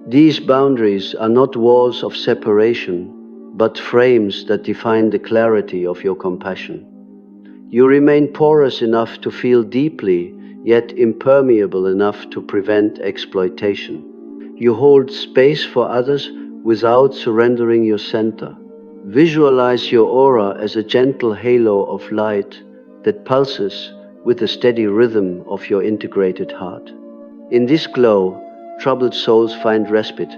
These boundaries are not walls of separation, but frames that define the clarity of your compassion. You remain porous enough to feel deeply, yet impermeable enough to prevent exploitation. You hold space for others without surrendering your center. Visualize your aura as a gentle halo of light that pulses with the steady rhythm of your integrated heart. In this glow, troubled souls find respite.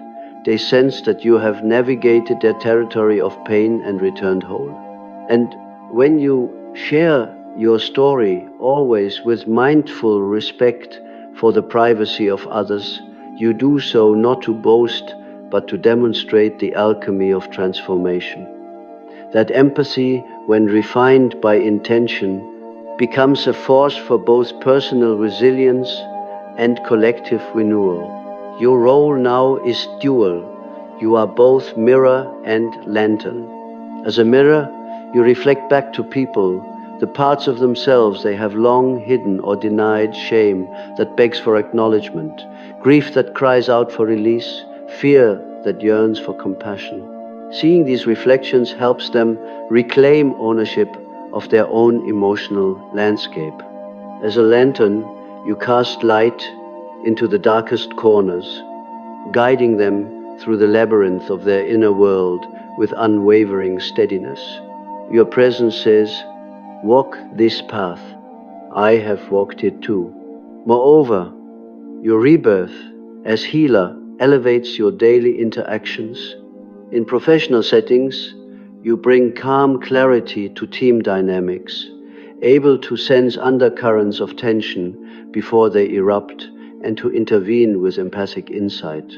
They sense that you have navigated their territory of pain and returned whole. And when you share your story, always with mindful respect for the privacy of others, you do so not to boast, but to demonstrate the alchemy of transformation. That empathy, when refined by intention, becomes a force for both personal resilience and collective renewal. Your role now is dual. You are both mirror and lantern. As a mirror, you reflect back to people the parts of themselves they have long hidden or denied, shame that begs for acknowledgement, grief that cries out for release, fear that yearns for compassion. Seeing these reflections helps them reclaim ownership of their own emotional landscape. As a lantern, you cast light into the darkest corners, guiding them through the labyrinth of their inner world with unwavering steadiness. Your presence says, "Walk this path. I have walked it too." Moreover, your rebirth as healer elevates your daily interactions. In professional settings, you bring calm clarity to team dynamics, able to sense undercurrents of tension before they erupt and to intervene with empathic insight.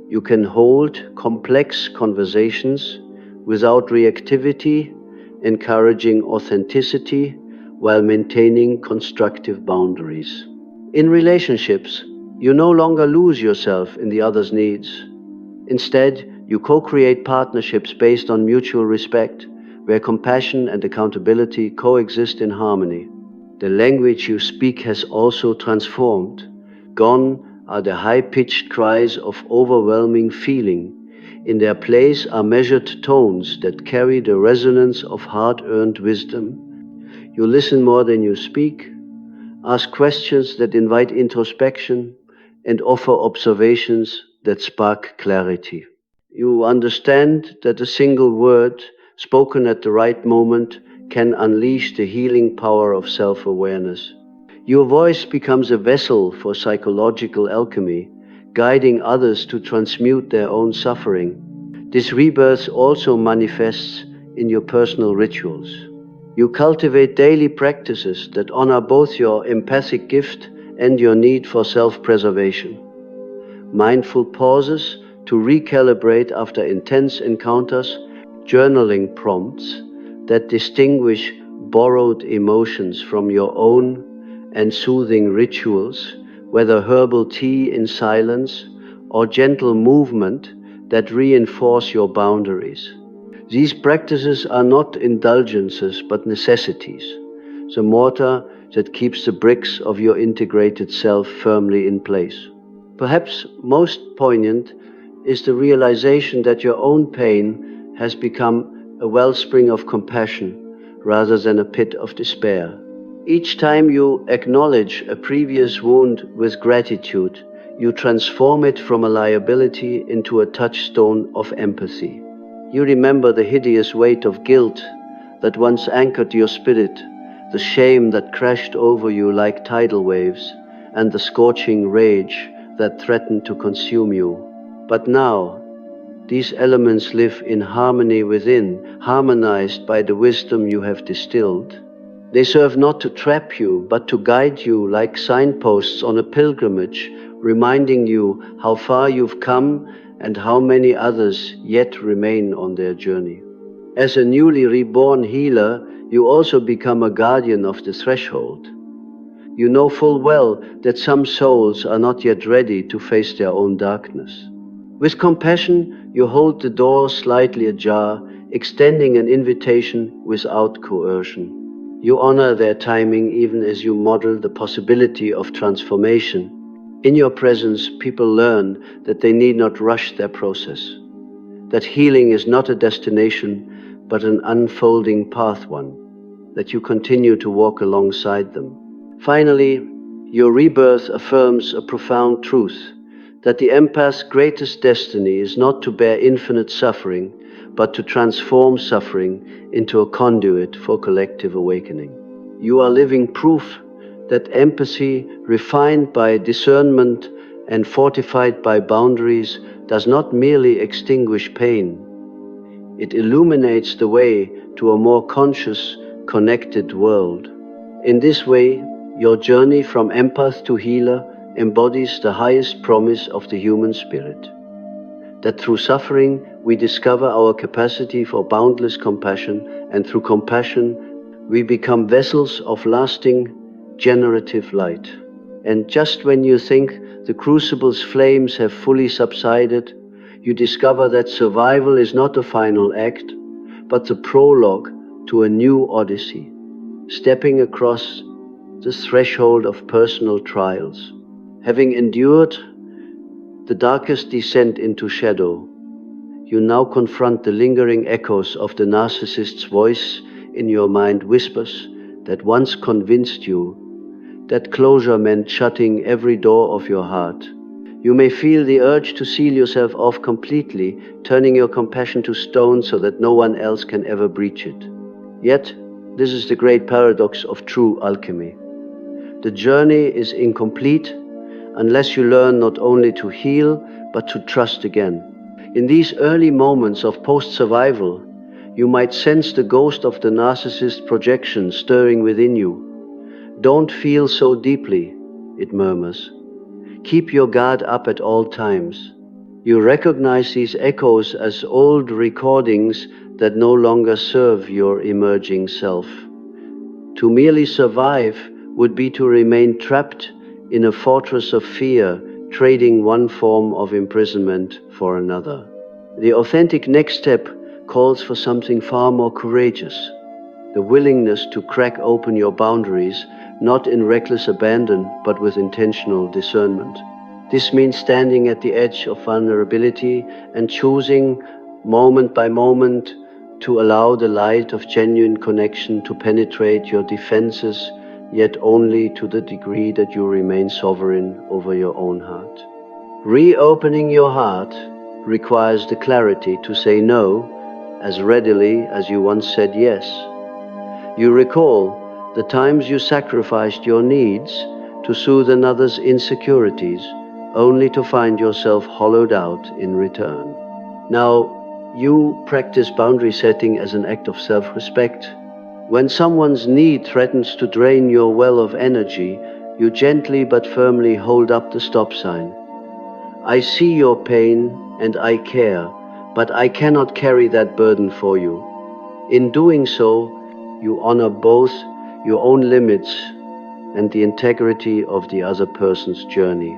You can hold complex conversations without reactivity, encouraging authenticity while maintaining constructive boundaries. In relationships, you no longer lose yourself in the other's needs. Instead, you co-create partnerships based on mutual respect, where compassion and accountability coexist in harmony. The language you speak has also transformed. Gone are the high-pitched cries of overwhelming feeling. In their place are measured tones that carry the resonance of hard-earned wisdom. You listen more than you speak, ask questions that invite introspection, and offer observations that spark clarity. You understand that a single word spoken at the right moment can unleash the healing power of self-awareness. Your voice becomes a vessel for psychological alchemy, guiding others to transmute their own suffering. This rebirth also manifests in your personal rituals. You cultivate daily practices that honor both your empathic gift and your need for self-preservation. Mindful pauses to recalibrate after intense encounters, journaling prompts that distinguish borrowed emotions from your own, and soothing rituals, whether herbal tea in silence or gentle movement that reinforce your boundaries. These practices are not indulgences but necessities, the mortar that keeps the bricks of your integrated self firmly in place. Perhaps most poignant is the realization that your own pain has become a wellspring of compassion rather than a pit of despair. Each time you acknowledge a previous wound with gratitude, you transform it from a liability into a touchstone of empathy. You remember the hideous weight of guilt that once anchored your spirit, the shame that crashed over you like tidal waves, and the scorching rage that threatened to consume you. But now, These elements live in harmony within, harmonized by the wisdom you have distilled. They serve not to trap you, but to guide you like signposts on a pilgrimage, reminding you how far you've come and how many others yet remain on their journey. As a newly reborn healer, you also become a guardian of the threshold. You know full well that some souls are not yet ready to face their own darkness. With compassion, you hold the door slightly ajar, extending an invitation without coercion. You honor their timing even as you model the possibility of transformation. In your presence, people learn that they need not rush their process, that healing is not a destination, but an unfolding path one, that you continue to walk alongside them. Finally, your rebirth affirms a profound truth, that the empath's greatest destiny is not to bear infinite suffering, but to transform suffering into a conduit for collective awakening. You are living proof that empathy, refined by discernment and fortified by boundaries, does not merely extinguish pain. It illuminates the way to a more conscious, connected world. In this way, your journey from empath to healer embodies the highest promise of the human spirit, that through suffering we discover our capacity for boundless compassion, and through compassion we become vessels of lasting, generative light. And just when you think the crucible's flames have fully subsided, you discover that survival is not a final act, but the prologue to a new odyssey, stepping across the threshold of personal trials. Having endured the darkest descent into shadow, you now confront the lingering echoes of the narcissist's voice in your mind, whispers that once convinced you that closure meant shutting every door of your heart. You may feel the urge to seal yourself off completely, turning your compassion to stone so that no one else can ever breach it. Yet, this is the great paradox of true alchemy. The journey is incomplete unless you learn not only to heal, but to trust again. In these early moments of post-survival, you might sense the ghost of the narcissist projection stirring within you. "Don't feel so deeply," it murmurs. "Keep your guard up at all times." You recognize these echoes as old recordings that no longer serve your emerging self. To merely survive would be to remain trapped in a fortress of fear, trading one form of imprisonment for another. The authentic next step calls for something far more courageous, the willingness to crack open your boundaries, not in reckless abandon, but with intentional discernment. This means standing at the edge of vulnerability and choosing, moment by moment, to allow the light of genuine connection to penetrate your defenses, yet only to the degree that you remain sovereign over your own heart. Reopening your heart requires the clarity to say no as readily as you once said yes. You recall the times you sacrificed your needs to soothe another's insecurities, only to find yourself hollowed out in return. Now, you practice boundary setting as an act of self-respect. When someone's need threatens to drain your well of energy, you gently but firmly hold up the stop sign. "I see your pain and I care, but I cannot carry that burden for you." In doing so, you honor both your own limits and the integrity of the other person's journey.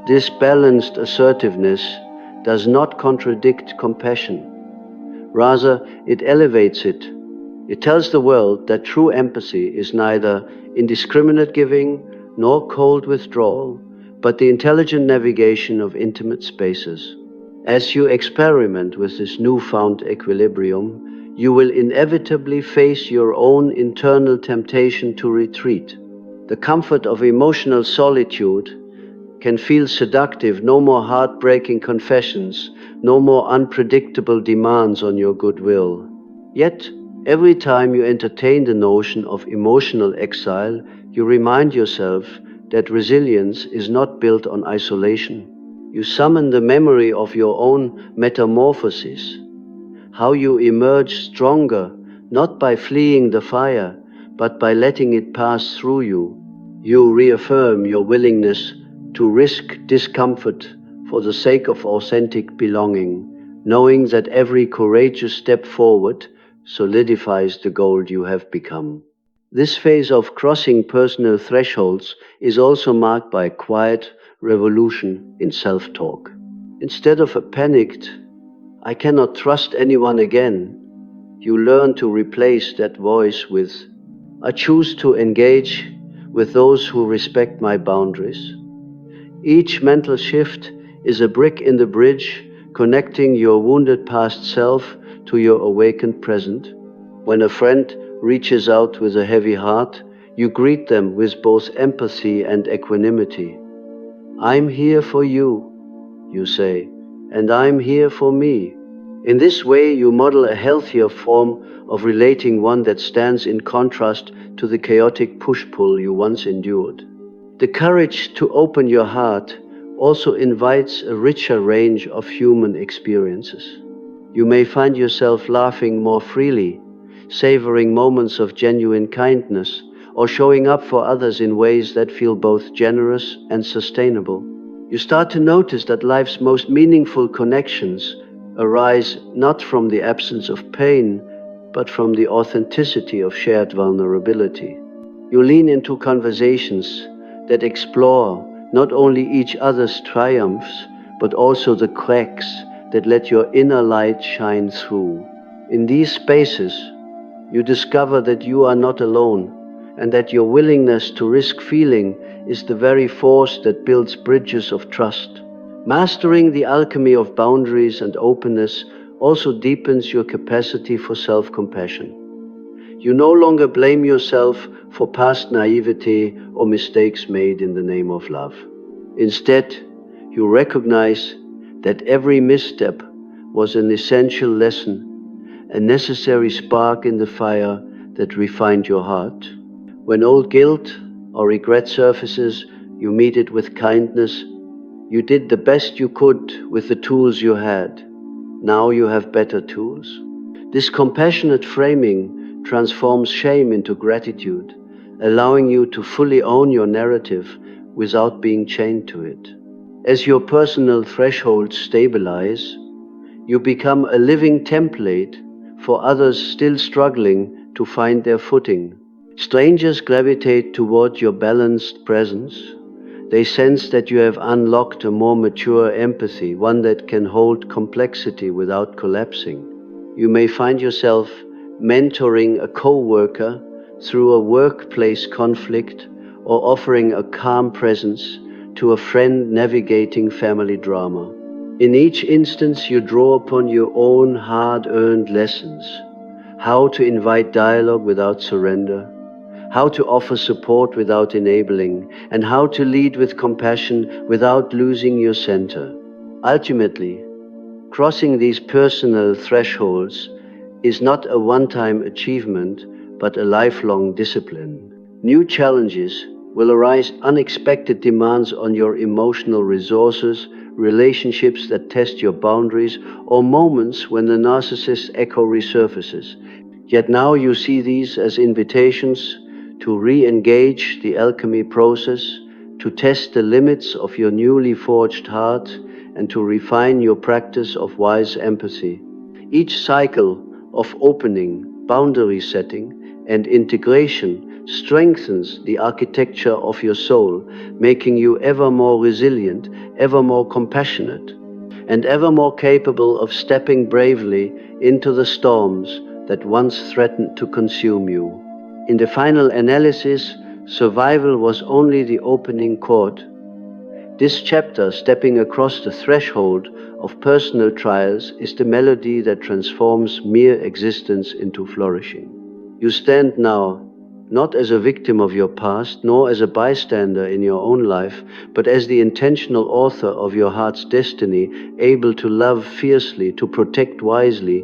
This balanced assertiveness does not contradict compassion. Rather, it elevates it. It tells the world that true empathy is neither indiscriminate giving nor cold withdrawal, but the intelligent navigation of intimate spaces. As you experiment with this newfound equilibrium, you will inevitably face your own internal temptation to retreat. The comfort of emotional solitude can feel seductive. No more heartbreaking confessions, no more unpredictable demands on your goodwill. Yet, every time you entertain the notion of emotional exile, you remind yourself that resilience is not built on isolation. You summon the memory of your own metamorphosis, how you emerge stronger, not by fleeing the fire, but by letting it pass through you. You reaffirm your willingness to risk discomfort for the sake of authentic belonging, knowing that every courageous step forward solidifies the gold you have become. This phase of crossing personal thresholds is also marked by a quiet revolution in self-talk. Instead of a panicked, "I cannot trust anyone again," you learn to replace that voice with, "I choose to engage with those who respect my boundaries." Each mental shift is a brick in the bridge connecting your wounded past self to your awakened present. When a friend reaches out with a heavy heart, you greet them with both empathy and equanimity. "I'm here for you," you say, "and I'm here for me." In this way, you model a healthier form of relating, one that stands in contrast to the chaotic push-pull you once endured. The courage to open your heart also invites a richer range of human experiences. You may find yourself laughing more freely, savoring moments of genuine kindness, or showing up for others in ways that feel both generous and sustainable. You start to notice that life's most meaningful connections arise not from the absence of pain, but from the authenticity of shared vulnerability. You lean into conversations that explore not only each other's triumphs, but also the cracks that let your inner light shine through. In these spaces, you discover that you are not alone, and that your willingness to risk feeling is the very force that builds bridges of trust. Mastering the alchemy of boundaries and openness also deepens your capacity for self-compassion. You no longer blame yourself for past naivety or mistakes made in the name of love. Instead, you recognize that every misstep was an essential lesson, a necessary spark in the fire that refined your heart. When old guilt or regret surfaces, you meet it with kindness. You did the best you could with the tools you had. Now you have better tools. This compassionate framing transforms shame into gratitude, allowing you to fully own your narrative without being chained to it. As your personal thresholds stabilize, you become a living template for others still struggling to find their footing. Strangers gravitate toward your balanced presence. They sense that you have unlocked a more mature empathy, one that can hold complexity without collapsing. You may find yourself mentoring a co-worker through a workplace conflict, or offering a calm presence to a friend navigating family drama. In each instance, you draw upon your own hard-earned lessons: how to invite dialogue without surrender, how to offer support without enabling, and how to lead with compassion without losing your center. Ultimately, crossing these personal thresholds is not a one-time achievement, but a lifelong discipline. New challenges will arise, unexpected demands on your emotional resources, relationships that test your boundaries, or moments when the narcissist echo resurfaces. Yet now you see these as invitations to re-engage the alchemy process, to test the limits of your newly forged heart, and to refine your practice of wise empathy. Each cycle of opening, boundary setting, and integration strengthens the architecture of your soul, making you ever more resilient, ever more compassionate, and ever more capable of stepping bravely into the storms that once threatened to consume you. In the final analysis, survival was only the opening chord. This chapter, stepping across the threshold of personal trials, is the melody that transforms mere existence into flourishing. You stand now not as a victim of your past, nor as a bystander in your own life, but as the intentional author of your heart's destiny, able to love fiercely, to protect wisely,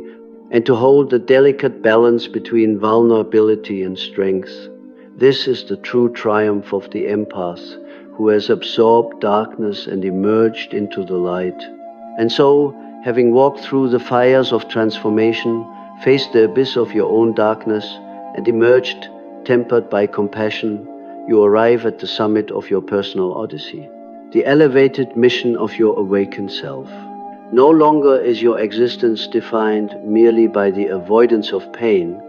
and to hold the delicate balance between vulnerability and strength. This is the true triumph of the empath, who has absorbed darkness and emerged into the light. And so, having walked through the fires of transformation, faced the abyss of your own darkness, and emerged tempered by compassion, you arrive at the summit of your personal odyssey, the elevated mission of your awakened self. No longer is your existence defined merely by the avoidance of pain.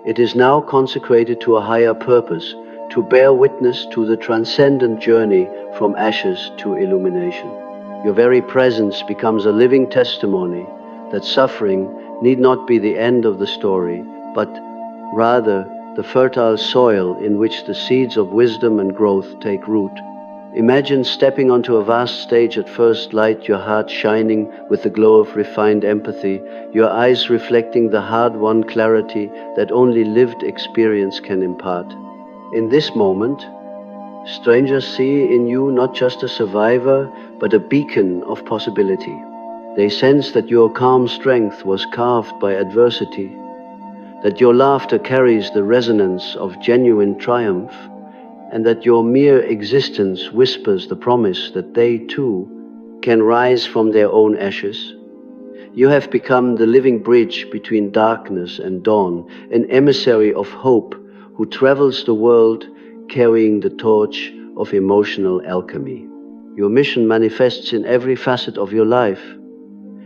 It is now consecrated to a higher purpose, to bear witness to the transcendent journey from ashes to illumination. Your very presence becomes a living testimony that suffering need not be the end of the story, but rather the fertile soil in which the seeds of wisdom and growth take root. Imagine stepping onto a vast stage at first light, your heart shining with the glow of refined empathy, your eyes reflecting the hard-won clarity that only lived experience can impart. In this moment, strangers see in you not just a survivor, but a beacon of possibility. They sense that your calm strength was carved by adversity, that your laughter carries the resonance of genuine triumph, and that your mere existence whispers the promise that they too can rise from their own ashes. You have become the living bridge between darkness and dawn, an emissary of hope who travels the world carrying the torch of emotional alchemy. Your mission manifests in every facet of your life.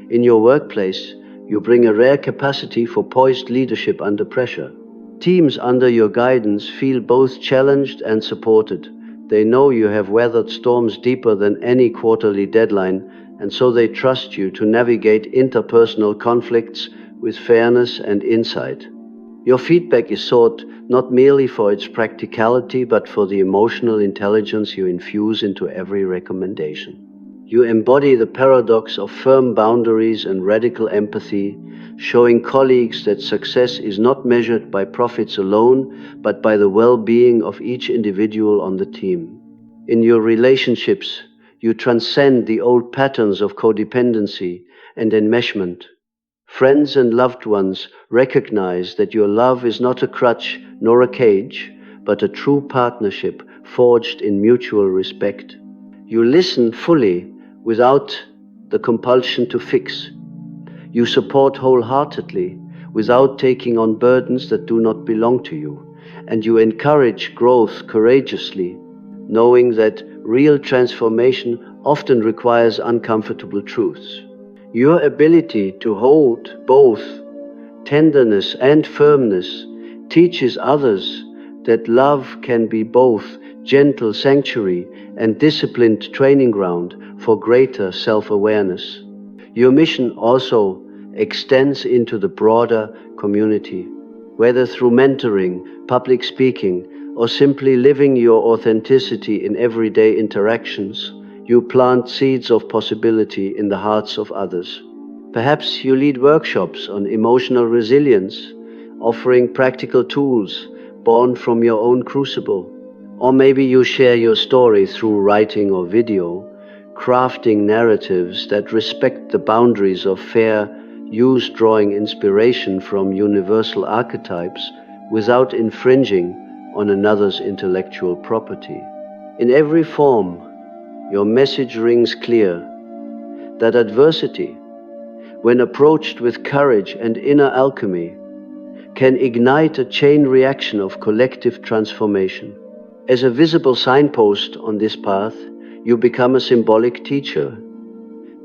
In your workplace, you bring a rare capacity for poised leadership under pressure. Teams under your guidance feel both challenged and supported. They know you have weathered storms deeper than any quarterly deadline, and so they trust you to navigate interpersonal conflicts with fairness and insight. Your feedback is sought not merely for its practicality, but for the emotional intelligence you infuse into every recommendation. You embody the paradox of firm boundaries and radical empathy, showing colleagues that success is not measured by profits alone, but by the well-being of each individual on the team. In your relationships, you transcend the old patterns of codependency and enmeshment. Friends and loved ones recognize that your love is not a crutch nor a cage, but a true partnership forged in mutual respect. You listen fully without the compulsion to fix. You support wholeheartedly without taking on burdens that do not belong to you. And you encourage growth courageously, knowing that real transformation often requires uncomfortable truths. Your ability to hold both tenderness and firmness teaches others that love can be both gentle sanctuary and disciplined training ground for greater self-awareness. Your mission also extends into the broader community, whether through mentoring, public speaking, or simply living your authenticity in everyday interactions. You plant seeds of possibility in the hearts of others. Perhaps you lead workshops on emotional resilience, offering practical tools born from your own crucible. Or maybe you share your story through writing or video, crafting narratives that respect the boundaries of fair use, drawing inspiration from universal archetypes without infringing on another's intellectual property. In every form, your message rings clear that adversity, when approached with courage and inner alchemy, can ignite a chain reaction of collective transformation. As a visible signpost on this path, you become a symbolic teacher.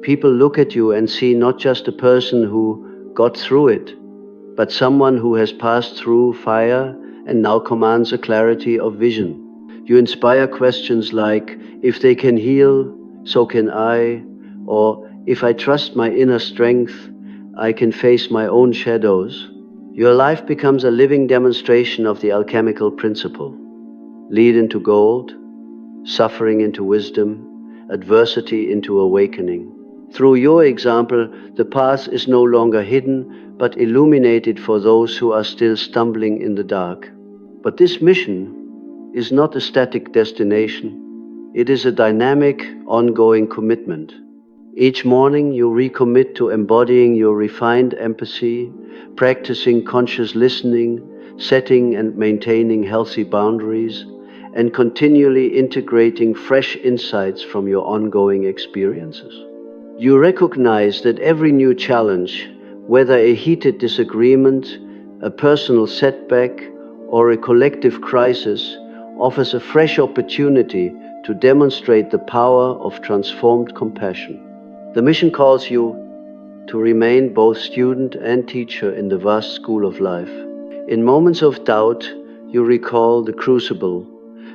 People look at you and see not just a person who got through it, but someone who has passed through fire and now commands a clarity of vision. You inspire questions like, if they can heal, so can I, or if I trust my inner strength, I can face my own shadows. Your life becomes a living demonstration of the alchemical principle. Lead into gold, suffering into wisdom, adversity into awakening. Through your example, the path is no longer hidden, but illuminated for those who are still stumbling in the dark. But this mission is not a static destination. It is a dynamic, ongoing commitment. Each morning you recommit to embodying your refined empathy, practicing conscious listening, setting and maintaining healthy boundaries, and continually integrating fresh insights from your ongoing experiences. You recognize that every new challenge, whether a heated disagreement, a personal setback, or a collective crisis, offers a fresh opportunity to demonstrate the power of transformed compassion. The mission calls you to remain both student and teacher in the vast school of life. In moments of doubt, you recall the crucible,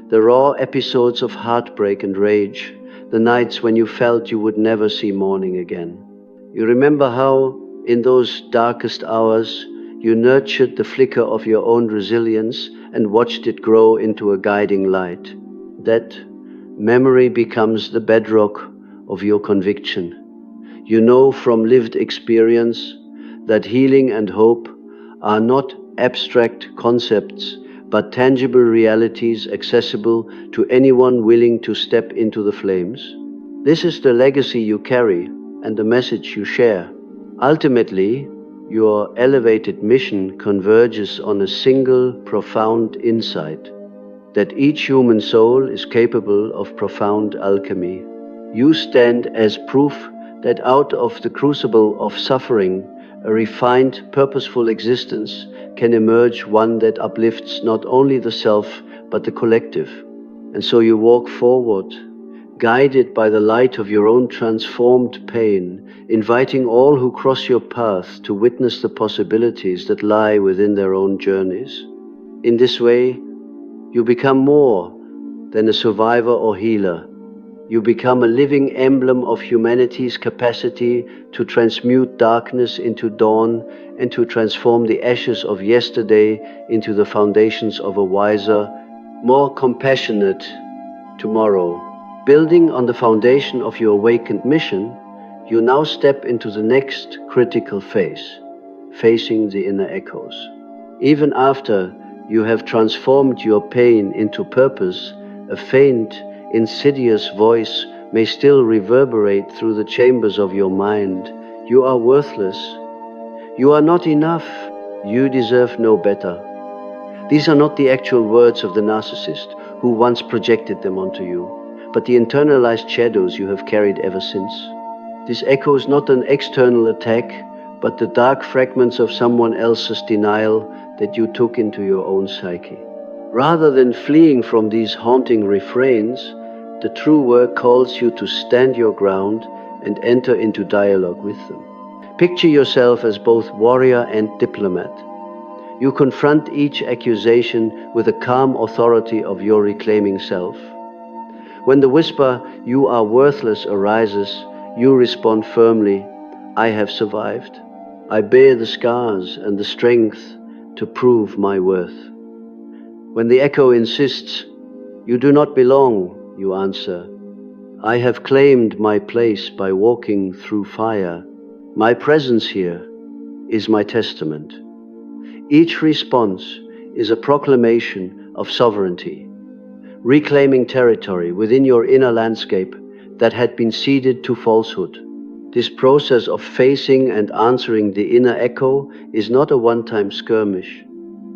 the raw episodes of heartbreak and rage, the nights when you felt you would never see morning again. You remember how, in those darkest hours, you nurtured the flicker of your own resilience and watched it grow into a guiding light. That memory becomes the bedrock of your conviction. You know from lived experience that healing and hope are not abstract concepts, but tangible realities accessible to anyone willing to step into the flames. This is the legacy you carry and the message you share. Ultimately, your elevated mission converges on a single profound insight: that each human soul is capable of profound alchemy. You stand as proof that out of the crucible of suffering, a refined, purposeful existence can emerge, one that uplifts not only the self, but the collective. And so you walk forward, guided by the light of your own transformed pain, inviting all who cross your path to witness the possibilities that lie within their own journeys. In this way, you become more than a survivor or healer. You become a living emblem of humanity's capacity to transmute darkness into dawn and to transform the ashes of yesterday into the foundations of a wiser, more compassionate tomorrow. Building on the foundation of your awakened mission, you now step into the next critical phase, facing the inner echoes. Even after you have transformed your pain into purpose, a faint, insidious voice may still reverberate through the chambers of your mind. You are worthless. You are not enough. You deserve no better. These are not the actual words of the narcissist who once projected them onto you, but the internalized shadows you have carried ever since. This echoes not an external attack, but the dark fragments of someone else's denial that you took into your own psyche. Rather than fleeing from these haunting refrains, the true work calls you to stand your ground and enter into dialogue with them. Picture yourself as both warrior and diplomat. You confront each accusation with the calm authority of your reclaiming self. When the whisper, "You are worthless," arises, you respond firmly, "I have survived. I bear the scars and the strength to prove my worth." When the echo insists, "You do not belong," you answer, "I have claimed my place by walking through fire. My presence here is my testament." Each response is a proclamation of sovereignty, reclaiming territory within your inner landscape that had been ceded to falsehood. This process of facing and answering the inner echo is not a one-time skirmish,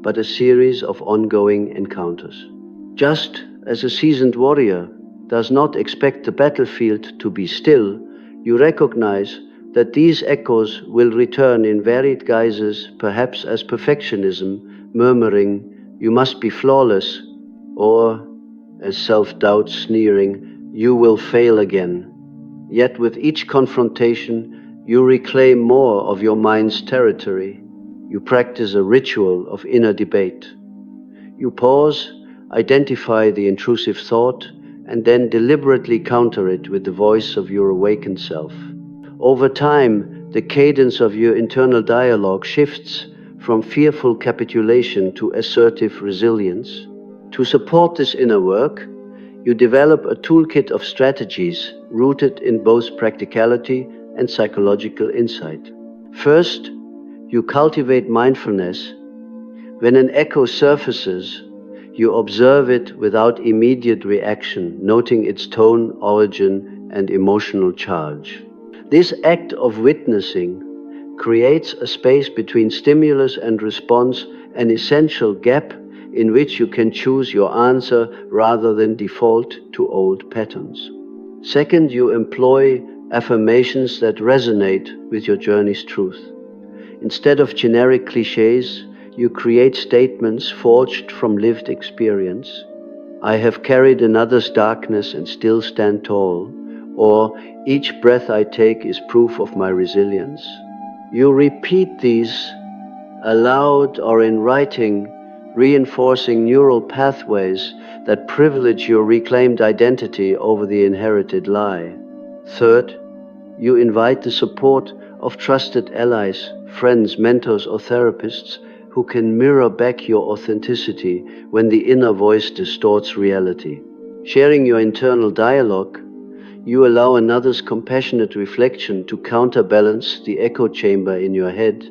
but a series of ongoing encounters. Just as a seasoned warrior does not expect the battlefield to be still, you recognize that these echoes will return in varied guises, perhaps as perfectionism, murmuring, "You must be flawless," or as self-doubt sneering, "You will fail again." Yet with each confrontation, you reclaim more of your mind's territory. You practice a ritual of inner debate. You pause, identify the intrusive thought, and then deliberately counter it with the voice of your awakened self. Over time, the cadence of your internal dialogue shifts from fearful capitulation to assertive resilience. To support this inner work, you develop a toolkit of strategies rooted in both practicality and psychological insight. First, you cultivate mindfulness. When an echo surfaces, you observe it without immediate reaction, noting its tone, origin, and emotional charge. This act of witnessing creates a space between stimulus and response, an essential gap in which you can choose your answer rather than default to old patterns. Second, you employ affirmations that resonate with your journey's truth. Instead of generic cliches, you create statements forged from lived experience. I have carried another's darkness and still stand tall, or each breath I take is proof of my resilience. You repeat these aloud or in writing, reinforcing neural pathways that privilege your reclaimed identity over the inherited lie. Third, you invite the support of trusted allies, friends, mentors, or therapists who can mirror back your authenticity when the inner voice distorts reality. Sharing your internal dialogue, you allow another's compassionate reflection to counterbalance the echo chamber in your head,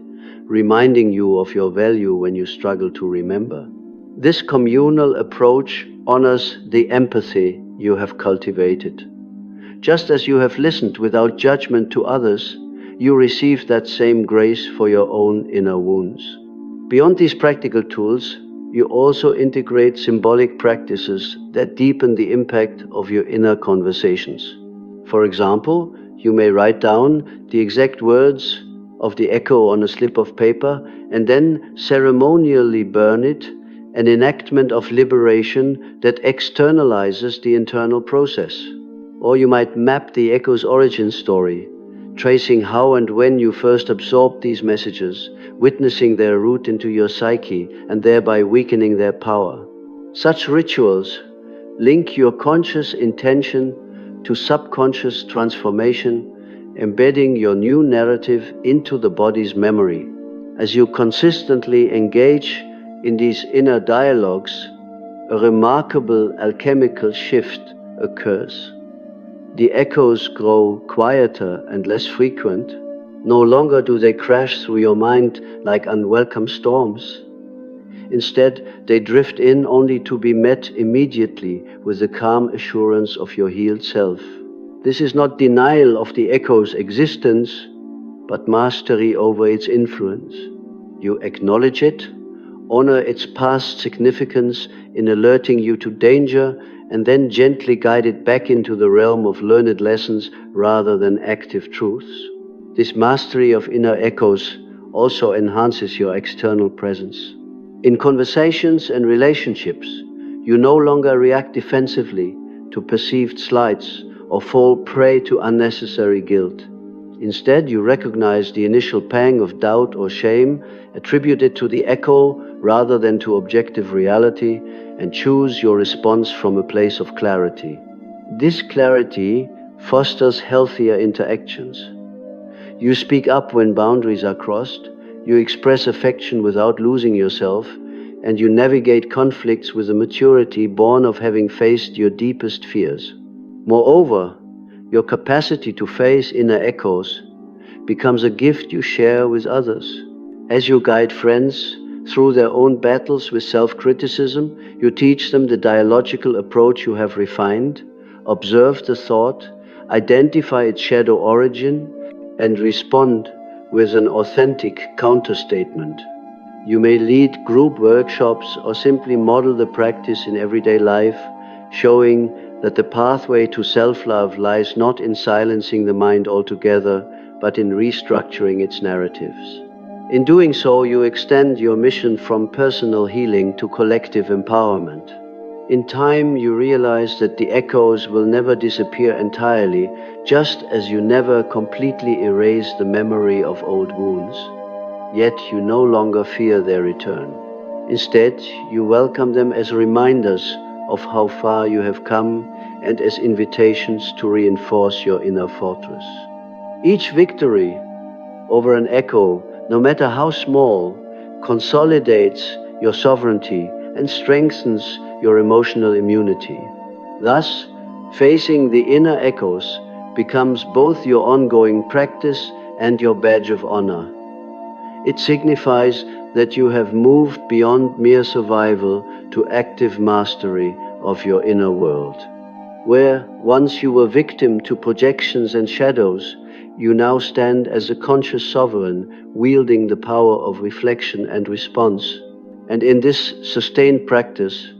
reminding you of your value when you struggle to remember. This communal approach honors the empathy you have cultivated. Just as you have listened without judgment to others, you receive that same grace for your own inner wounds. Beyond these practical tools, you also integrate symbolic practices that deepen the impact of your inner conversations. For example, you may write down the exact words of the echo on a slip of paper and then ceremonially burn it, an enactment of liberation that externalizes the internal process. Or you might map the echo's origin story, tracing how and when you first absorbed these messages, witnessing their root into your psyche and thereby weakening their power. Such rituals link your conscious intention to subconscious transformation, embedding your new narrative into the body's memory. As you consistently engage in these inner dialogues, a remarkable alchemical shift occurs. The echoes grow quieter and less frequent. No longer do they crash through your mind like unwelcome storms. Instead, they drift in only to be met immediately with the calm assurance of your healed self. This is not denial of the echo's existence, but mastery over its influence. You acknowledge it, honor its past significance in alerting you to danger, and then gently guide it back into the realm of learned lessons rather than active truths. This mastery of inner echoes also enhances your external presence. In conversations and relationships, you no longer react defensively to perceived slights or fall prey to unnecessary guilt. Instead, you recognize the initial pang of doubt or shame, attribute it to the echo rather than to objective reality, and choose your response from a place of clarity. This clarity fosters healthier interactions. You speak up when boundaries are crossed, you express affection without losing yourself, and you navigate conflicts with a maturity born of having faced your deepest fears. Moreover, your capacity to face inner echoes becomes a gift you share with others. As you guide friends through their own battles with self-criticism, you teach them the dialogical approach you have refined, observe the thought, identify its shadow origin, and respond with an authentic counterstatement. You may lead group workshops or simply model the practice in everyday life, showing that the pathway to self-love lies not in silencing the mind altogether, but in restructuring its narratives. In doing so, you extend your mission from personal healing to collective empowerment. In time, you realize that the echoes will never disappear entirely, just as you never completely erase the memory of old wounds. Yet you no longer fear their return. Instead, you welcome them as reminders of how far you have come and as invitations to reinforce your inner fortress. Each victory over an echo, no matter how small, consolidates your sovereignty and strengthens your emotional immunity. Thus, facing the inner echoes becomes both your ongoing practice and your badge of honor. It signifies that you have moved beyond mere survival to active mastery of your inner world. Where once you were victim to projections and shadows, you now stand as a conscious sovereign, wielding the power of reflection and response. And in this sustained practice,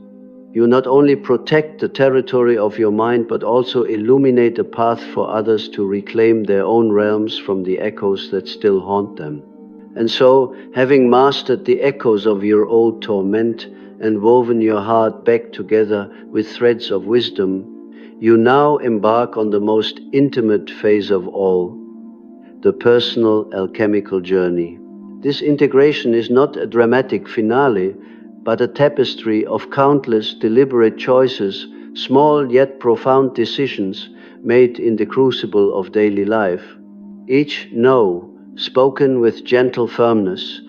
you not only protect the territory of your mind, but also illuminate a path for others to reclaim their own realms from the echoes that still haunt them. And so, having mastered the echoes of your old torment and woven your heart back together with threads of wisdom, you now embark on the most intimate phase of all, the personal alchemical journey. This integration is not a dramatic finale, but a tapestry of countless deliberate choices, small yet profound decisions made in the crucible of daily life. Each no spoken with gentle firmness,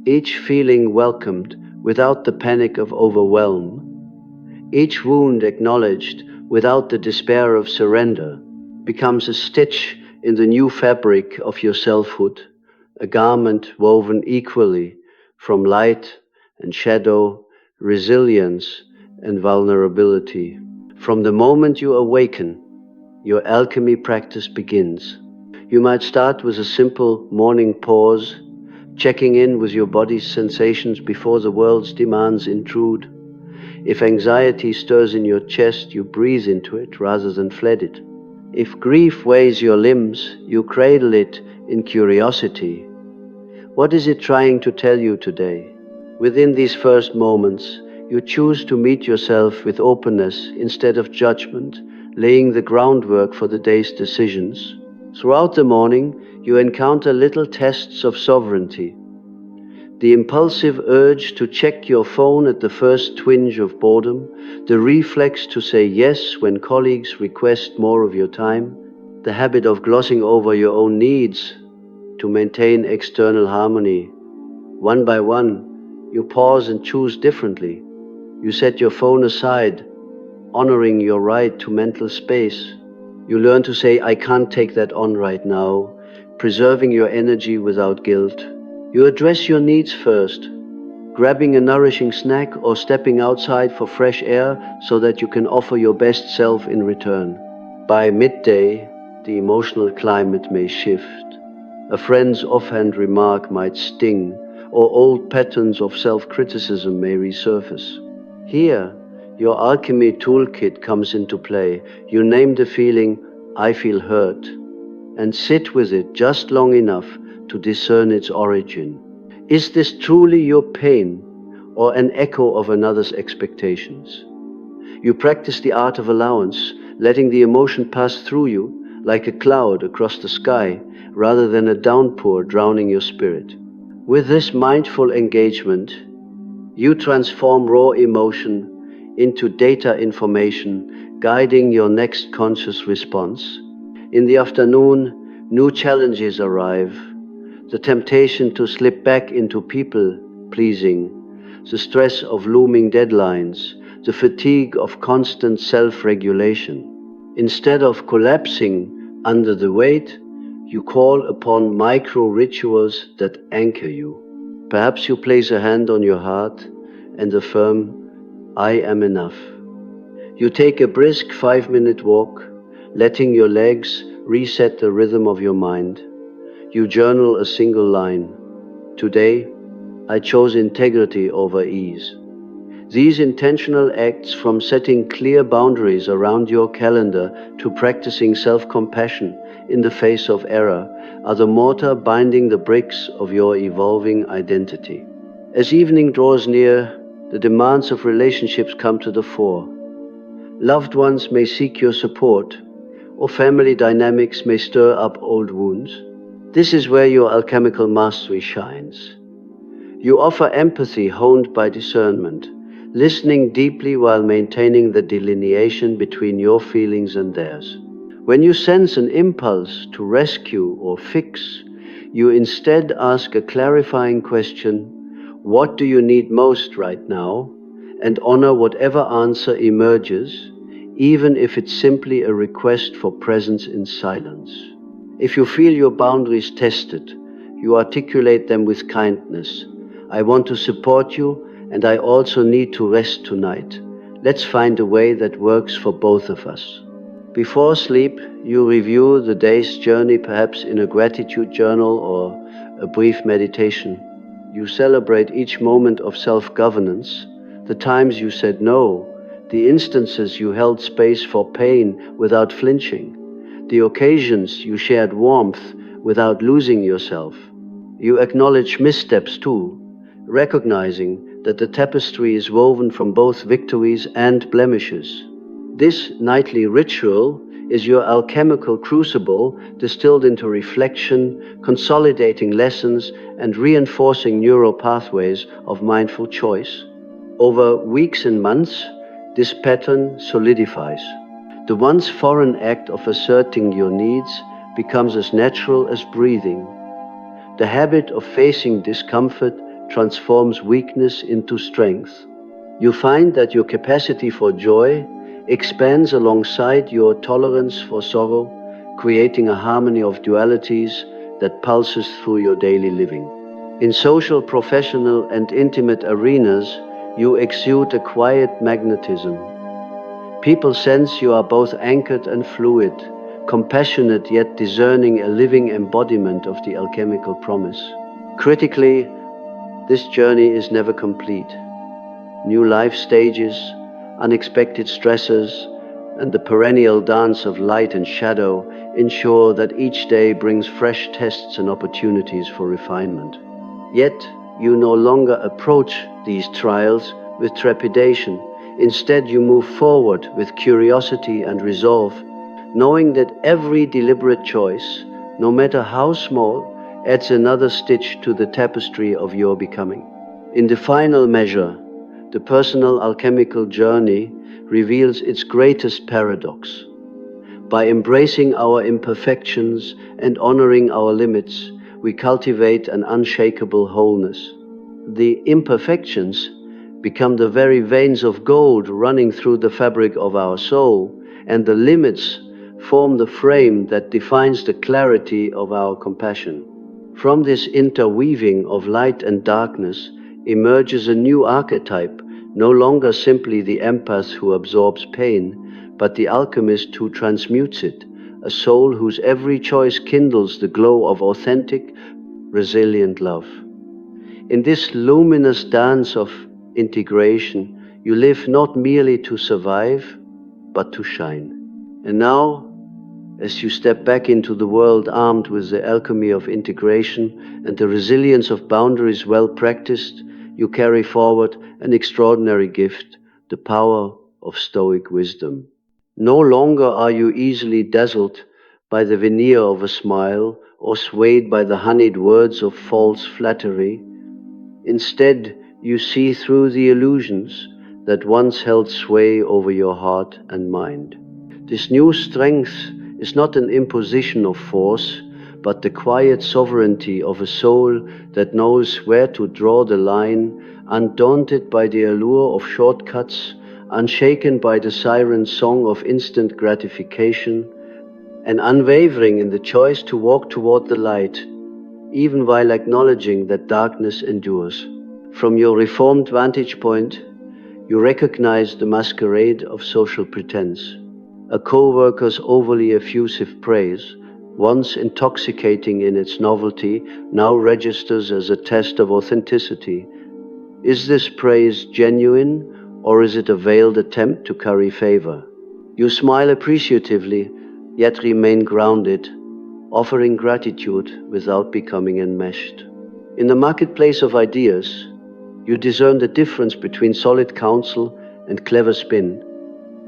each feeling welcomed without the panic of overwhelm, each wound acknowledged without the despair of surrender, becomes a stitch in the new fabric of your selfhood, a garment woven equally from light and shadow, resilience and vulnerability. From the moment you awaken, your alchemy practice begins. You might start with a simple morning pause, checking in with your body's sensations before the world's demands intrude. If anxiety stirs in your chest, you breathe into it rather than fled it. If grief weighs your limbs, you cradle it in curiosity. What is it trying to tell you today? Within these first moments, you choose to meet yourself with openness instead of judgment, laying the groundwork for the day's decisions. Throughout the morning, you encounter little tests of sovereignty. The impulsive urge to check your phone at the first twinge of boredom, the reflex to say yes when colleagues request more of your time, the habit of glossing over your own needs to maintain external harmony. One by one, you pause and choose differently. You set your phone aside, honoring your right to mental space. You learn to say, I can't take that on right now, preserving your energy without guilt. You address your needs first, grabbing a nourishing snack or stepping outside for fresh air so that you can offer your best self in return. By midday, the emotional climate may shift. A friend's offhand remark might sting, or old patterns of self-criticism may resurface. Here, your alchemy toolkit comes into play. You name the feeling, I feel hurt, and sit with it just long enough to discern its origin. Is this truly your pain, or an echo of another's expectations? You practice the art of allowance, letting the emotion pass through you like a cloud across the sky, rather than a downpour drowning your spirit. With this mindful engagement, you transform raw emotion into data information, guiding your next conscious response. In the afternoon, new challenges arrive. The temptation to slip back into people-pleasing, the stress of looming deadlines, the fatigue of constant self-regulation. Instead of collapsing under the weight, you call upon micro-rituals that anchor you. Perhaps you place a hand on your heart and affirm, I am enough. You take a brisk 5-minute walk, letting your legs reset the rhythm of your mind. You journal a single line. Today, I chose integrity over ease. These intentional acts, from setting clear boundaries around your calendar to practicing self-compassion in the face of error, are the mortar binding the bricks of your evolving identity. As evening draws near, the demands of relationships come to the fore. Loved ones may seek your support, or family dynamics may stir up old wounds. This is where your alchemical mastery shines. You offer empathy honed by discernment, listening deeply while maintaining the delineation between your feelings and theirs. When you sense an impulse to rescue or fix, you instead ask a clarifying question, what do you need most right now? And honor whatever answer emerges, even if it's simply a request for presence in silence. If you feel your boundaries tested, you articulate them with kindness. I want to support you, and I also need to rest tonight. Let's find a way that works for both of us. Before sleep, you review the day's journey, perhaps in a gratitude journal or a brief meditation. You celebrate each moment of self-governance, the times you said no, the instances you held space for pain without flinching, the occasions you shared warmth without losing yourself. You acknowledge missteps too, recognizing that the tapestry is woven from both victories and blemishes. This nightly ritual is your alchemical crucible distilled into reflection, consolidating lessons, and reinforcing neural pathways of mindful choice. Over weeks and months, this pattern solidifies. The once foreign act of asserting your needs becomes as natural as breathing. The habit of facing discomfort transforms weakness into strength. You find that your capacity for joy expands alongside your tolerance for sorrow, creating a harmony of dualities that pulses through your daily living. In social, professional, and intimate arenas, you exude a quiet magnetism. People sense you are both anchored and fluid, compassionate yet discerning, a living embodiment of the alchemical promise. Critically, this journey is never complete. New life stages, unexpected stressors, and the perennial dance of light and shadow ensure that each day brings fresh tests and opportunities for refinement. Yet, you no longer approach these trials with trepidation. Instead, you move forward with curiosity and resolve, knowing that every deliberate choice, no matter how small, adds another stitch to the tapestry of your becoming. In the final measure, the personal alchemical journey reveals its greatest paradox. By embracing our imperfections and honoring our limits, we cultivate an unshakable wholeness. The imperfections become the very veins of gold running through the fabric of our soul, and the limits form the frame that defines the clarity of our compassion. From this interweaving of light and darkness emerges a new archetype, no longer simply the empath who absorbs pain, but the alchemist who transmutes it, a soul whose every choice kindles the glow of authentic, resilient love. In this luminous dance of integration, you live not merely to survive, but to shine. And now, as you step back into the world armed with the alchemy of integration and the resilience of boundaries well practiced, you carry forward an extraordinary gift, the power of stoic wisdom. No longer are you easily dazzled by the veneer of a smile or swayed by the honeyed words of false flattery. Instead, you see through the illusions that once held sway over your heart and mind. This new strength is not an imposition of force, but the quiet sovereignty of a soul that knows where to draw the line, undaunted by the allure of shortcuts, unshaken by the siren song of instant gratification, and unwavering in the choice to walk toward the light, even while acknowledging that darkness endures. From your reformed vantage point, you recognize the masquerade of social pretense. A co-worker's overly effusive praise, once intoxicating in its novelty, now registers as a test of authenticity. Is this praise genuine, or is it a veiled attempt to curry favor? You smile appreciatively, yet remain grounded, offering gratitude without becoming enmeshed. In the marketplace of ideas, you discern the difference between solid counsel and clever spin,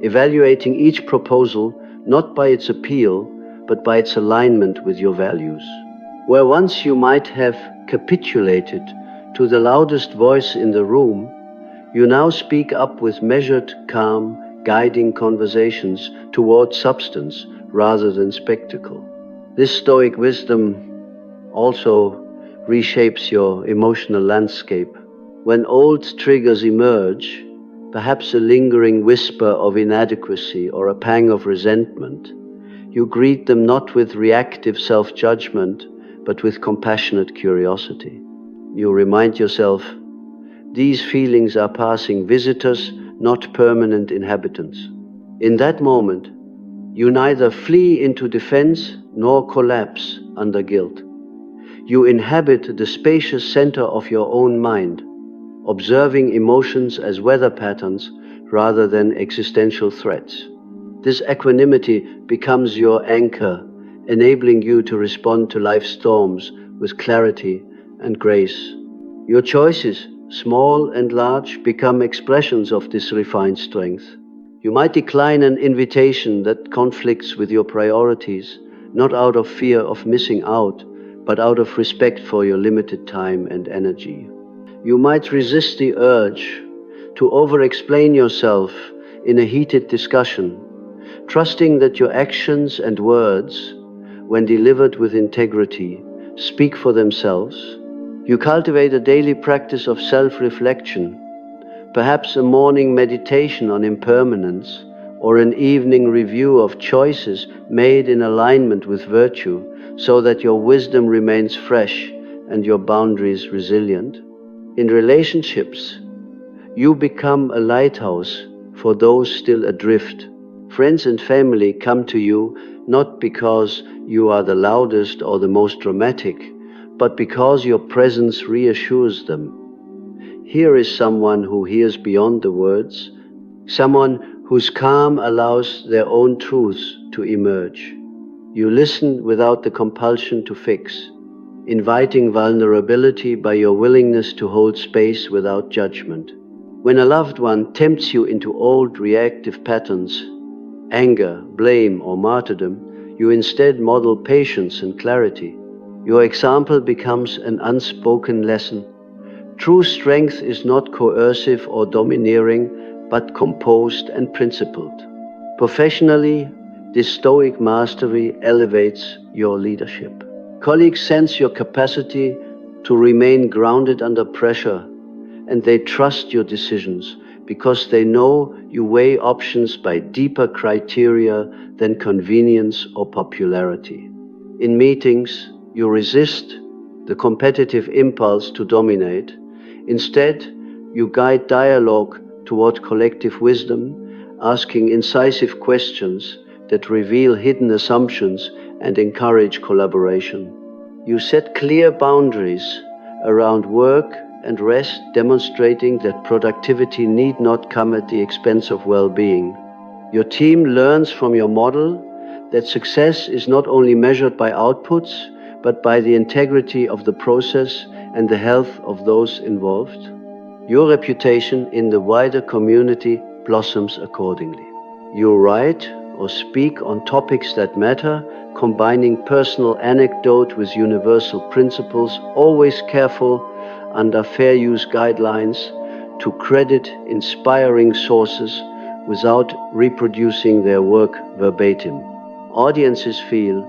evaluating each proposal not by its appeal, but by its alignment with your values. Where once you might have capitulated to the loudest voice in the room, you now speak up with measured calm, guiding conversations toward substance rather than spectacle. This stoic wisdom also reshapes your emotional landscape. When old triggers emerge, perhaps a lingering whisper of inadequacy or a pang of resentment, you greet them not with reactive self-judgment, but with compassionate curiosity. You remind yourself, these feelings are passing visitors, not permanent inhabitants. In that moment, you neither flee into defense nor collapse under guilt. You inhabit the spacious center of your own mind, observing emotions as weather patterns rather than existential threats. This equanimity becomes your anchor, enabling you to respond to life's storms with clarity and grace. Your choices, small and large, become expressions of this refined strength. You might decline an invitation that conflicts with your priorities, not out of fear of missing out, but out of respect for your limited time and energy. You might resist the urge to over-explain yourself in a heated discussion, trusting that your actions and words, when delivered with integrity, speak for themselves. You cultivate a daily practice of self-reflection, perhaps a morning meditation on impermanence, or an evening review of choices made in alignment with virtue, so that your wisdom remains fresh and your boundaries resilient. In relationships, you become a lighthouse for those still adrift. Friends and family come to you not because you are the loudest or the most dramatic, but because your presence reassures them. Here is someone who hears beyond the words, someone whose calm allows their own truths to emerge. You listen without the compulsion to fix, inviting vulnerability by your willingness to hold space without judgment. When a loved one tempts you into old reactive patterns, anger, blame, or martyrdom, you instead model patience and clarity. Your example becomes an unspoken lesson. True strength is not coercive or domineering, but composed and principled. Professionally, this stoic mastery elevates your leadership. Colleagues sense your capacity to remain grounded under pressure, and they trust your decisions because they know you weigh options by deeper criteria than convenience or popularity. In meetings, you resist the competitive impulse to dominate. Instead, you guide dialogue toward collective wisdom, asking incisive questions that reveal hidden assumptions and encourage collaboration. You set clear boundaries around work and rest, demonstrating that productivity need not come at the expense of well-being. Your team learns from your model that success is not only measured by outputs, but by the integrity of the process and the health of those involved. Your reputation in the wider community blossoms accordingly. You write or speak on topics that matter, combining personal anecdote with universal principles, always careful under fair use guidelines to credit inspiring sources without reproducing their work verbatim. Audiences feel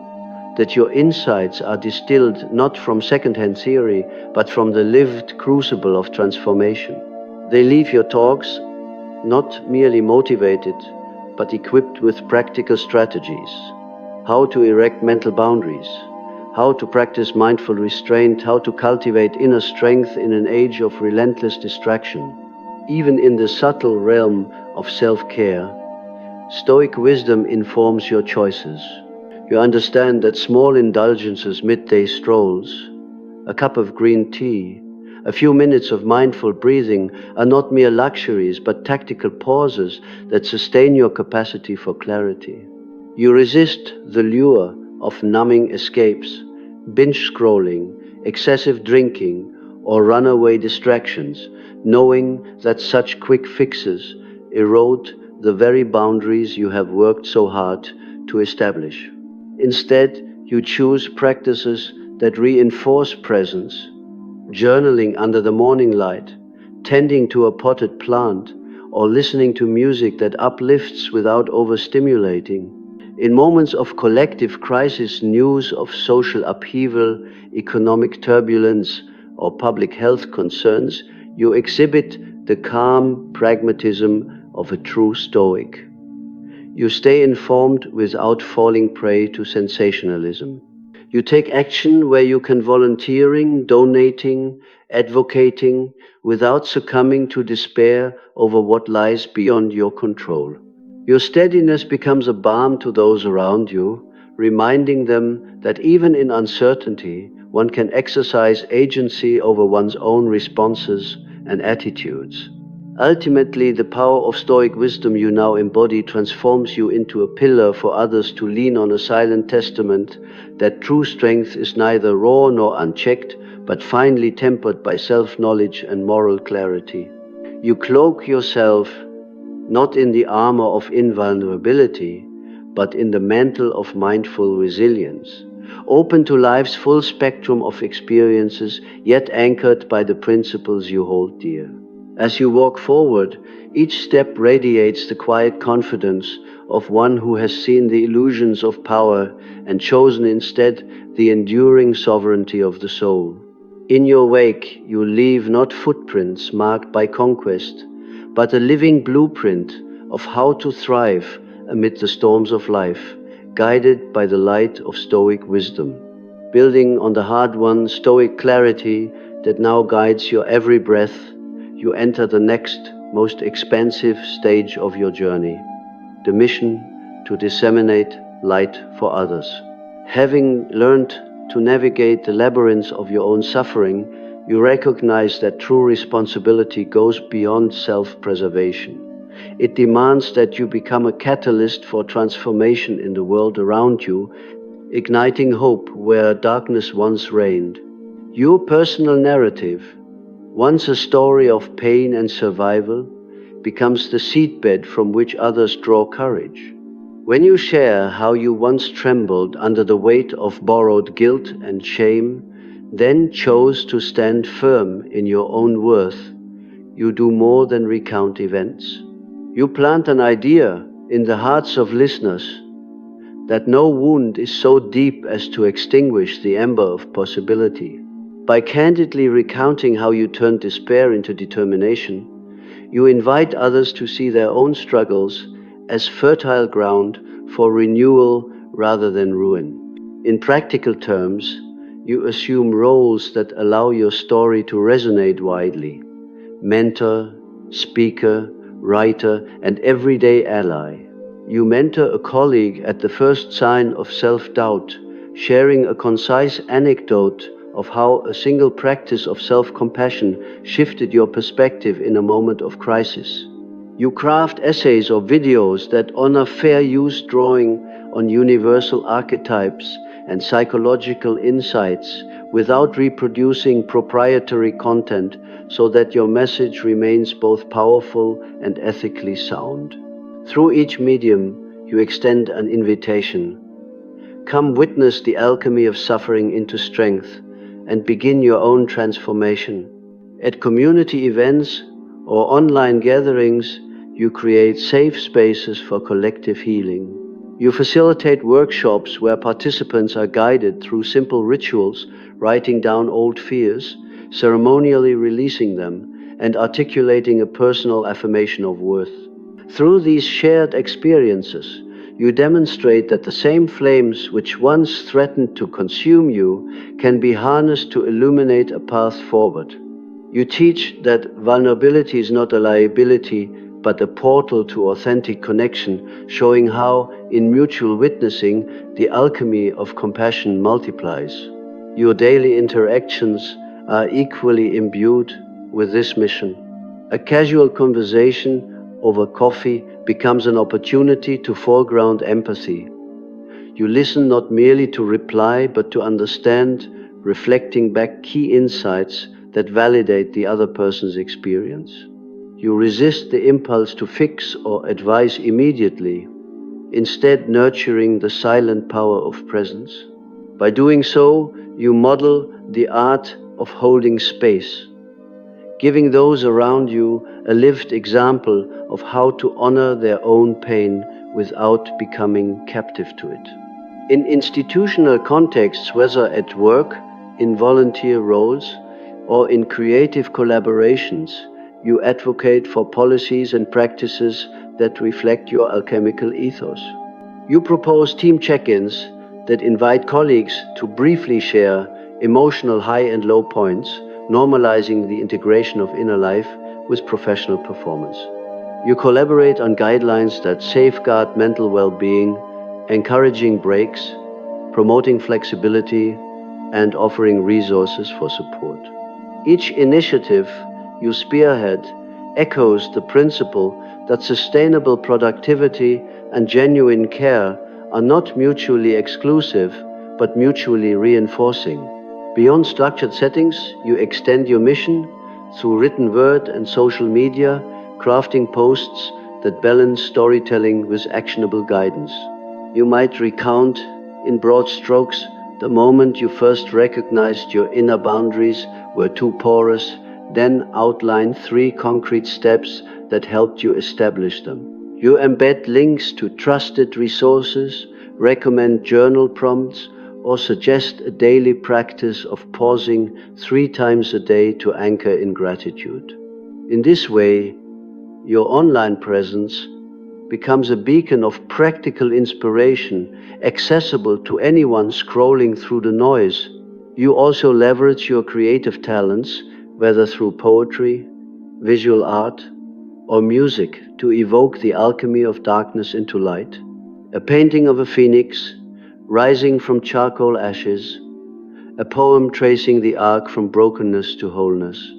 that your insights are distilled not from second-hand theory, but from the lived crucible of transformation. They leave your talks not merely motivated, but equipped with practical strategies. How to erect mental boundaries, how to practice mindful restraint, how to cultivate inner strength in an age of relentless distraction. Even in the subtle realm of self-care, Stoic wisdom informs your choices. You understand that small indulgences, midday strolls, a cup of green tea, a few minutes of mindful breathing are not mere luxuries, but tactical pauses that sustain your capacity for clarity. You resist the lure of numbing escapes, binge scrolling, excessive drinking, or runaway distractions, knowing that such quick fixes erode the very boundaries you have worked so hard to establish. Instead, you choose practices that reinforce presence, journaling under the morning light, tending to a potted plant, or listening to music that uplifts without overstimulating. In moments of collective crisis, news of social upheaval, economic turbulence, or public health concerns, you exhibit the calm pragmatism of a true Stoic. You stay informed without falling prey to sensationalism. You take action where you can, volunteering, donating, advocating, without succumbing to despair over what lies beyond your control. Your steadiness becomes a balm to those around you, reminding them that even in uncertainty, one can exercise agency over one's own responses and attitudes. Ultimately, the power of Stoic wisdom you now embody transforms you into a pillar for others to lean on, a silent testament that true strength is neither raw nor unchecked, but finely tempered by self-knowledge and moral clarity. You cloak yourself not in the armor of invulnerability, but in the mantle of mindful resilience, open to life's full spectrum of experiences, yet anchored by the principles you hold dear. As you walk forward, each step radiates the quiet confidence of one who has seen the illusions of power and chosen instead the enduring sovereignty of the soul. In your wake, you leave not footprints marked by conquest, but a living blueprint of how to thrive amid the storms of life, guided by the light of Stoic wisdom. Building on the hard-won Stoic clarity that now guides your every breath, you enter the next, most expansive stage of your journey, the mission to disseminate light for others. Having learned to navigate the labyrinths of your own suffering, you recognize that true responsibility goes beyond self-preservation. It demands that you become a catalyst for transformation in the world around you, igniting hope where darkness once reigned. Your personal narrative, once a story of pain and survival, becomes the seedbed from which others draw courage. When you share how you once trembled under the weight of borrowed guilt and shame, then chose to stand firm in your own worth, you do more than recount events. You plant an idea in the hearts of listeners that no wound is so deep as to extinguish the ember of possibility. By candidly recounting how you turned despair into determination, you invite others to see their own struggles as fertile ground for renewal rather than ruin. In practical terms, you assume roles that allow your story to resonate widely: mentor, speaker, writer, and everyday ally. You mentor a colleague at the first sign of self-doubt, sharing a concise anecdote of how a single practice of self-compassion shifted your perspective in a moment of crisis. You craft essays or videos that honor fair use, drawing on universal archetypes and psychological insights without reproducing proprietary content, so that your message remains both powerful and ethically sound. Through each medium, you extend an invitation. Come witness the alchemy of suffering into strength and begin your own transformation. At community events or online gatherings, you create safe spaces for collective healing. You facilitate workshops where participants are guided through simple rituals, writing down old fears, ceremonially releasing them, and articulating a personal affirmation of worth. Through these shared experiences, you demonstrate that the same flames which once threatened to consume you can be harnessed to illuminate a path forward. You teach that vulnerability is not a liability, but a portal to authentic connection, showing how, in mutual witnessing, the alchemy of compassion multiplies. Your daily interactions are equally imbued with this mission. A casual conversation over coffee becomes an opportunity to foreground empathy. You listen not merely to reply, but to understand, reflecting back key insights that validate the other person's experience. You resist the impulse to fix or advise immediately, instead nurturing the silent power of presence. By doing so, you model the art of holding space, giving those around you a lived example of how to honor their own pain without becoming captive to it. In institutional contexts, whether at work, in volunteer roles, or in creative collaborations, you advocate for policies and practices that reflect your alchemical ethos. You propose team check-ins that invite colleagues to briefly share emotional high and low points, normalizing the integration of inner life with professional performance. You collaborate on guidelines that safeguard mental well-being, encouraging breaks, promoting flexibility, and offering resources for support. Each initiative you spearhead echoes the principle that sustainable productivity and genuine care are not mutually exclusive, but mutually reinforcing. Beyond structured settings, you extend your mission through written word and social media, crafting posts that balance storytelling with actionable guidance. You might recount in broad strokes the moment you first recognized your inner boundaries were too porous, then outline 3 concrete steps that helped you establish them. You embed links to trusted resources, recommend journal prompts, or suggest a daily practice of pausing 3 times a day to anchor in gratitude. In this way, your online presence becomes a beacon of practical inspiration, accessible to anyone scrolling through the noise. You also leverage your creative talents, whether through poetry, visual art, or music, to evoke the alchemy of darkness into light. A painting of a phoenix rising from charcoal ashes, a poem tracing the arc from brokenness to wholeness,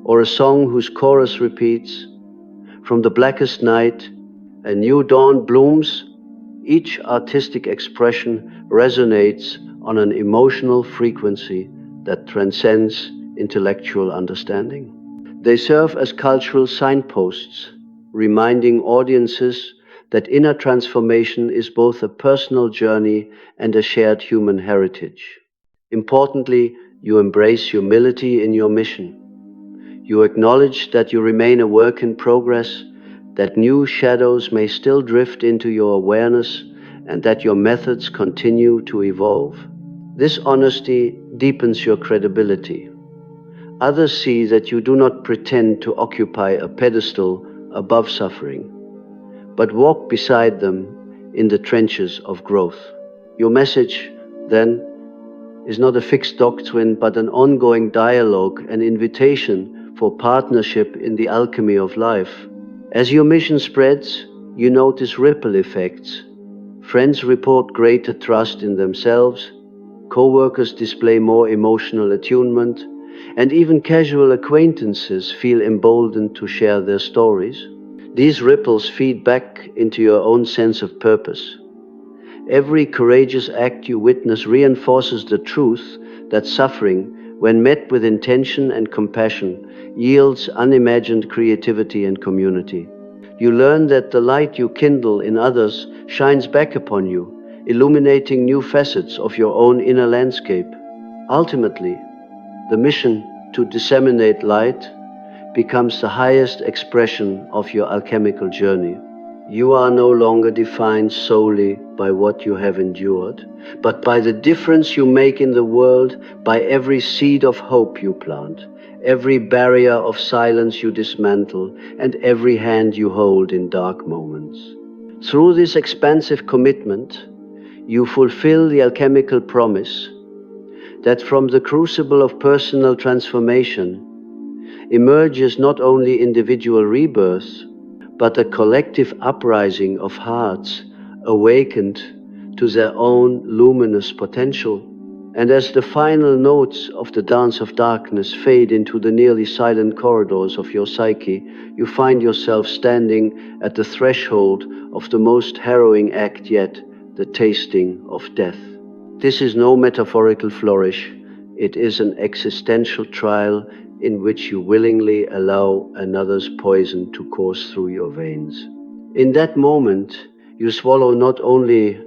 or a song whose chorus repeats, "From the blackest night, a new dawn blooms." Each artistic expression resonates on an emotional frequency that transcends intellectual understanding. They serve as cultural signposts, reminding audiences that inner transformation is both a personal journey and a shared human heritage. Importantly, you embrace humility in your mission. You acknowledge that you remain a work in progress, that new shadows may still drift into your awareness, and that your methods continue to evolve. This honesty deepens your credibility. Others see that you do not pretend to occupy a pedestal above suffering, but walk beside them in the trenches of growth. Your message, then, is not a fixed doctrine, but an ongoing dialogue, an invitation for partnership in the alchemy of life. As your mission spreads, you notice ripple effects. Friends report greater trust in themselves, co-workers display more emotional attunement, and even casual acquaintances feel emboldened to share their stories. These ripples feed back into your own sense of purpose. Every courageous act you witness reinforces the truth that suffering, when met with intention and compassion, yields unimagined creativity and community. You learn that the light you kindle in others shines back upon you, illuminating new facets of your own inner landscape. Ultimately, the mission to disseminate light becomes the highest expression of your alchemical journey. You are no longer defined solely by what you have endured, but by the difference you make in the world, by every seed of hope you plant, every barrier of silence you dismantle, and every hand you hold in dark moments. Through this expansive commitment, you fulfill the alchemical promise that from the crucible of personal transformation emerges not only individual rebirth, but a collective uprising of hearts awakened to their own luminous potential. And as the final notes of the dance of darkness fade into the nearly silent corridors of your psyche, you find yourself standing at the threshold of the most harrowing act yet, the tasting of death. This is no metaphorical flourish, it is an existential trial in which you willingly allow another's poison to course through your veins. In that moment, you swallow not only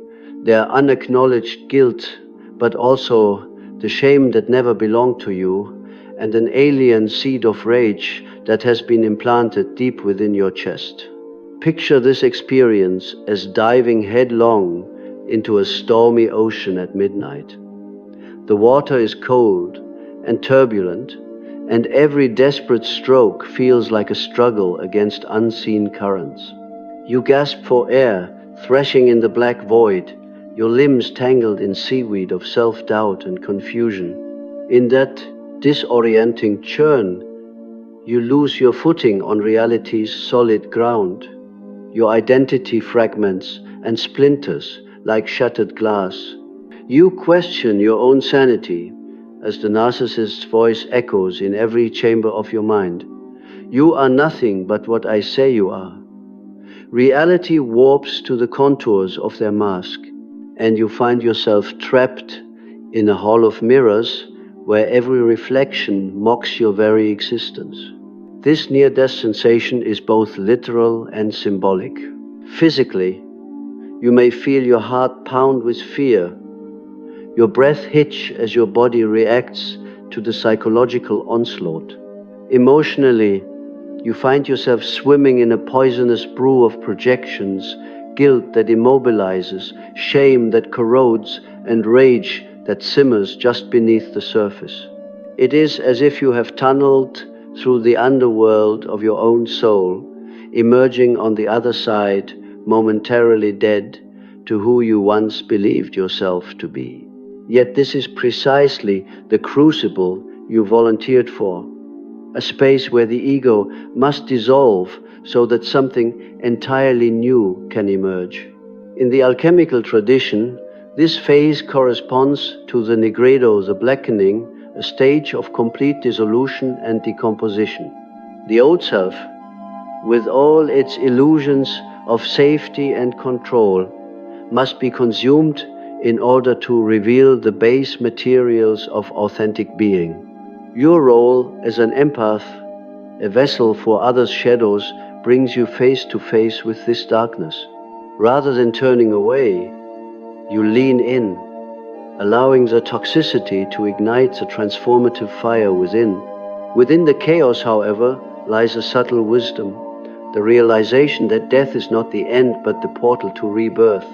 their unacknowledged guilt, but also the shame that never belonged to you, and an alien seed of rage that has been implanted deep within your chest. Picture this experience as diving headlong into a stormy ocean at midnight. The water is cold and turbulent, and every desperate stroke feels like a struggle against unseen currents. You gasp for air, thrashing in the black void, your limbs tangled in seaweed of self-doubt and confusion. In that disorienting churn, you lose your footing on reality's solid ground. Your identity fragments and splinters like shattered glass. You question your own sanity, as the narcissist's voice echoes in every chamber of your mind. You are nothing but what I say you are. Reality warps to the contours of their mask, and you find yourself trapped in a hall of mirrors where every reflection mocks your very existence. This near-death sensation is both literal and symbolic. Physically, you may feel your heart pound with fear, your breath hitch as your body reacts to the psychological onslaught. Emotionally, you find yourself swimming in a poisonous brew of projections, guilt that immobilizes, shame that corrodes, and rage that simmers just beneath the surface. It is as if you have tunneled through the underworld of your own soul, emerging on the other side, momentarily dead to who you once believed yourself to be. Yet this is precisely the crucible you volunteered for, a space where the ego must dissolve so that something entirely new can emerge. In the alchemical tradition, this phase corresponds to the nigredo, the blackening, a stage of complete dissolution and decomposition. The old self, with all its illusions of safety and control, must be consumed in order to reveal the base materials of authentic being. Your role as an empath, a vessel for others' shadows, brings you face to face with this darkness. Rather than turning away, you lean in, allowing the toxicity to ignite the transformative fire within. Within the chaos, however, lies a subtle wisdom, the realization that death is not the end but the portal to rebirth.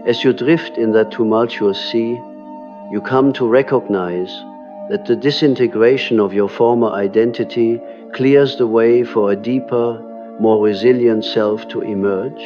As you drift in that tumultuous sea, you come to recognize that the disintegration of your former identity clears the way for a deeper, more resilient self to emerge.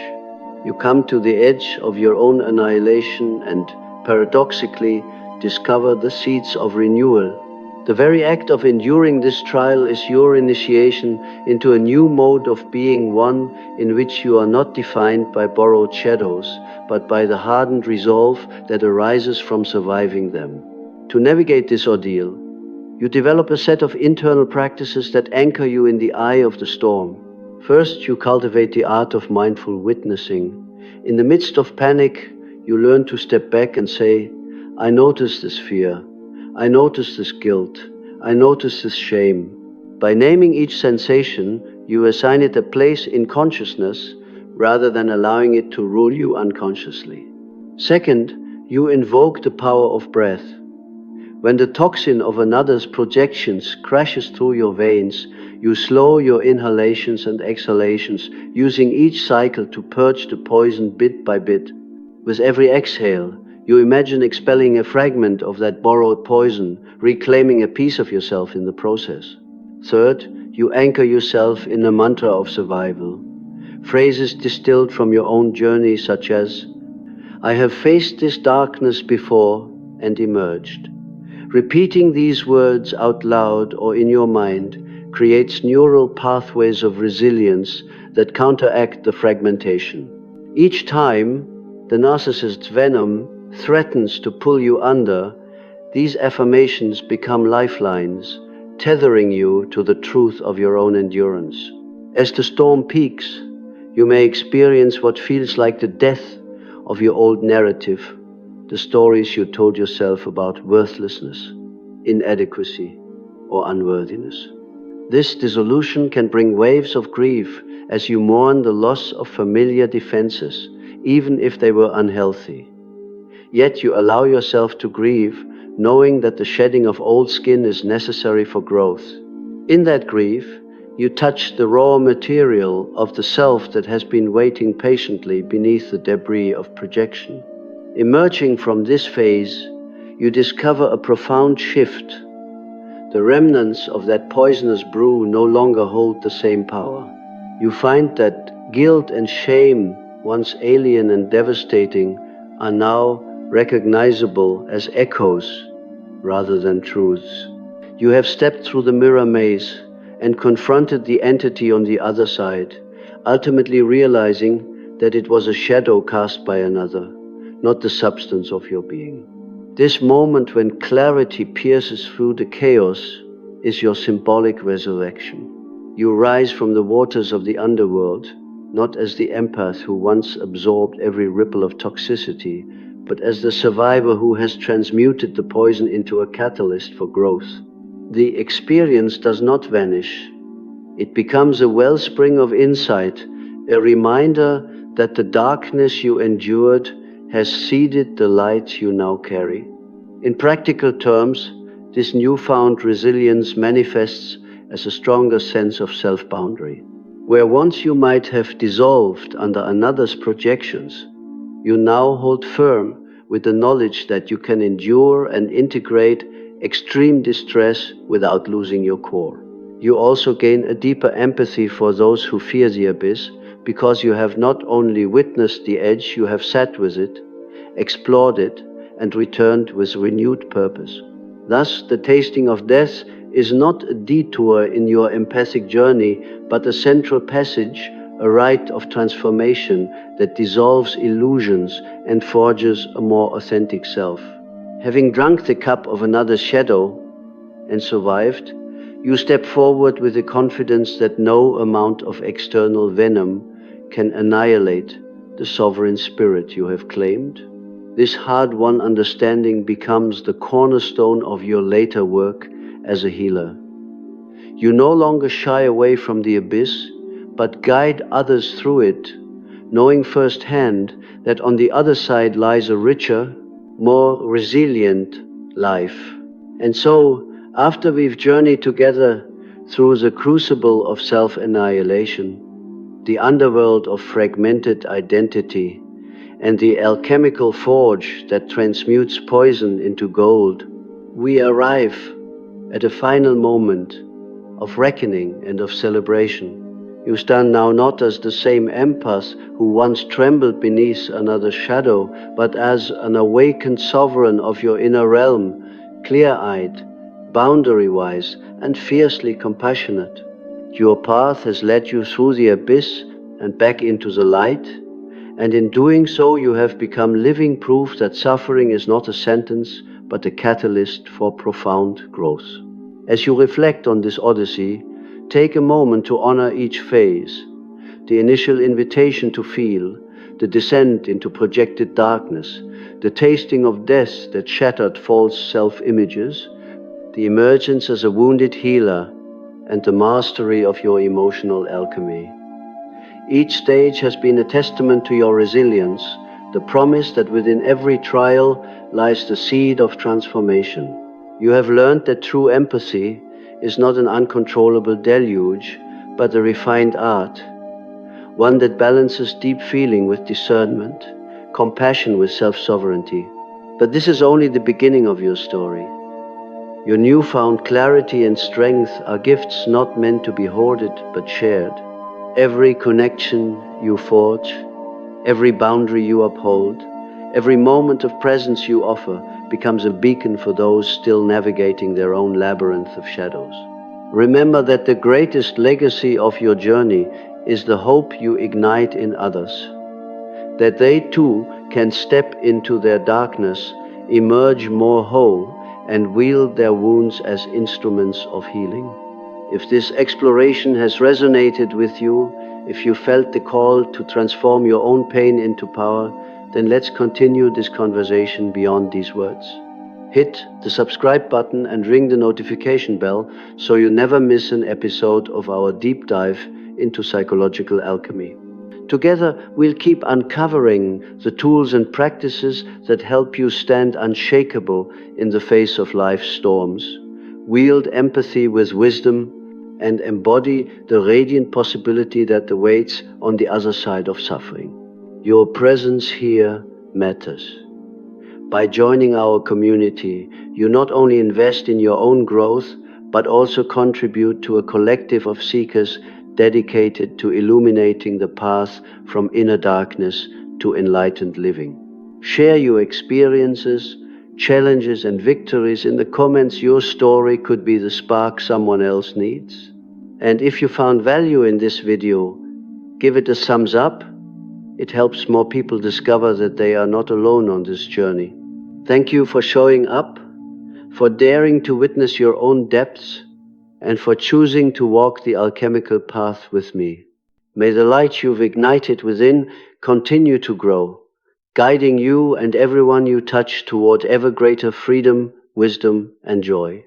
You come to the edge of your own annihilation and, paradoxically, discover the seeds of renewal. The very act of enduring this trial is your initiation into a new mode of being, one in which you are not defined by borrowed shadows, but by the hardened resolve that arises from surviving them. To navigate this ordeal, you develop a set of internal practices that anchor you in the eye of the storm. First, you cultivate the art of mindful witnessing. In the midst of panic, you learn to step back and say, I notice this fear, I notice this guilt, I notice this shame. By naming each sensation, you assign it a place in consciousness rather than allowing it to rule you unconsciously. Second, you invoke the power of breath. When the toxin of another's projections crashes through your veins, you slow your inhalations and exhalations, using each cycle to purge the poison bit by bit. With every exhale, you imagine expelling a fragment of that borrowed poison, reclaiming a piece of yourself in the process. Third, you anchor yourself in a mantra of survival. Phrases distilled from your own journey such as, I have faced this darkness before and emerged. Repeating these words out loud or in your mind creates neural pathways of resilience that counteract the fragmentation. Each time the narcissist's venom threatens to pull you under, these affirmations become lifelines, tethering you to the truth of your own endurance. As the storm peaks, you may experience what feels like the death of your old narrative, the stories you told yourself about worthlessness, inadequacy, or unworthiness. This dissolution can bring waves of grief as you mourn the loss of familiar defenses, even if they were unhealthy. Yet you allow yourself to grieve, knowing that the shedding of old skin is necessary for growth. In that grief, you touch the raw material of the self that has been waiting patiently beneath the debris of projection. Emerging from this phase, you discover a profound shift. The remnants of that poisonous brew no longer hold the same power. You find that guilt and shame, once alien and devastating, are now recognizable as echoes rather than truths. You have stepped through the mirror maze and confronted the entity on the other side, ultimately realizing that it was a shadow cast by another, not the substance of your being. This moment when clarity pierces through the chaos is your symbolic resurrection. You rise from the waters of the underworld, not as the empath who once absorbed every ripple of toxicity, but as the survivor who has transmuted the poison into a catalyst for growth. The experience does not vanish. It becomes a wellspring of insight, a reminder that the darkness you endured has seeded the light you now carry. In practical terms, this newfound resilience manifests as a stronger sense of self-boundary. Where once you might have dissolved under another's projections, you now hold firm with the knowledge that you can endure and integrate extreme distress without losing your core. You also gain a deeper empathy for those who fear the abyss, because you have not only witnessed the edge, you have sat with it, explored it, and returned with renewed purpose. Thus, the tasting of death is not a detour in your empathic journey, but a central passage, a rite of transformation that dissolves illusions and forges a more authentic self. Having drunk the cup of another's shadow and survived, you step forward with the confidence that no amount of external venom can annihilate the sovereign spirit you have claimed. This hard-won understanding becomes the cornerstone of your later work as a healer. You no longer shy away from the abyss, but guide others through it, knowing firsthand that on the other side lies a richer, more resilient life. And so, after we've journeyed together through the crucible of self-annihilation, the underworld of fragmented identity, and the alchemical forge that transmutes poison into gold, we arrive at a final moment of reckoning and of celebration. You stand now not as the same empath who once trembled beneath another's shadow, but as an awakened sovereign of your inner realm, clear-eyed, boundary-wise, and fiercely compassionate. Your path has led you through the abyss and back into the light, and in doing so you have become living proof that suffering is not a sentence, but a catalyst for profound growth. As you reflect on this odyssey, take a moment to honor each phase: the initial invitation to feel, the descent into projected darkness, the tasting of death that shattered false self-images, the emergence as a wounded healer, and the mastery of your emotional alchemy. Each stage has been a testament to your resilience, the promise that within every trial lies the seed of transformation. You have learned that true empathy is not an uncontrollable deluge, but a refined art, one that balances deep feeling with discernment, compassion with self-sovereignty. But this is only the beginning of your story. Your newfound clarity and strength are gifts not meant to be hoarded but shared. Every connection you forge, every boundary you uphold, every moment of presence you offer becomes a beacon for those still navigating their own labyrinth of shadows. Remember that the greatest legacy of your journey is the hope you ignite in others, that they too can step into their darkness, emerge more whole, and wield their wounds as instruments of healing. If this exploration has resonated with you, if you felt the call to transform your own pain into power, then let's continue this conversation beyond these words. Hit the subscribe button and ring the notification bell so you never miss an episode of our deep dive into psychological alchemy. Together, we'll keep uncovering the tools and practices that help you stand unshakable in the face of life's storms, wield empathy with wisdom, and embody the radiant possibility that awaits on the other side of suffering. Your presence here matters. By joining our community, you not only invest in your own growth, but also contribute to a collective of seekers dedicated to illuminating the path from inner darkness to enlightened living. Share your experiences, challenges, and victories in the comments. Your story could be the spark someone else needs. And if you found value in this video, give it a thumbs up. It helps more people discover that they are not alone on this journey. Thank you for showing up, for daring to witness your own depths, and for choosing to walk the alchemical path with me. May the light you've ignited within continue to grow, guiding you and everyone you touch toward ever greater freedom, wisdom, and joy.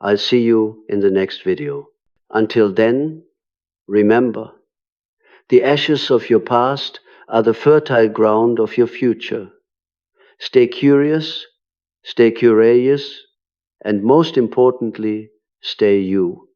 I'll see you in the next video. Until then, remember, the ashes of your past are the fertile ground of your future. Stay curious, stay curious, and most importantly, stay you.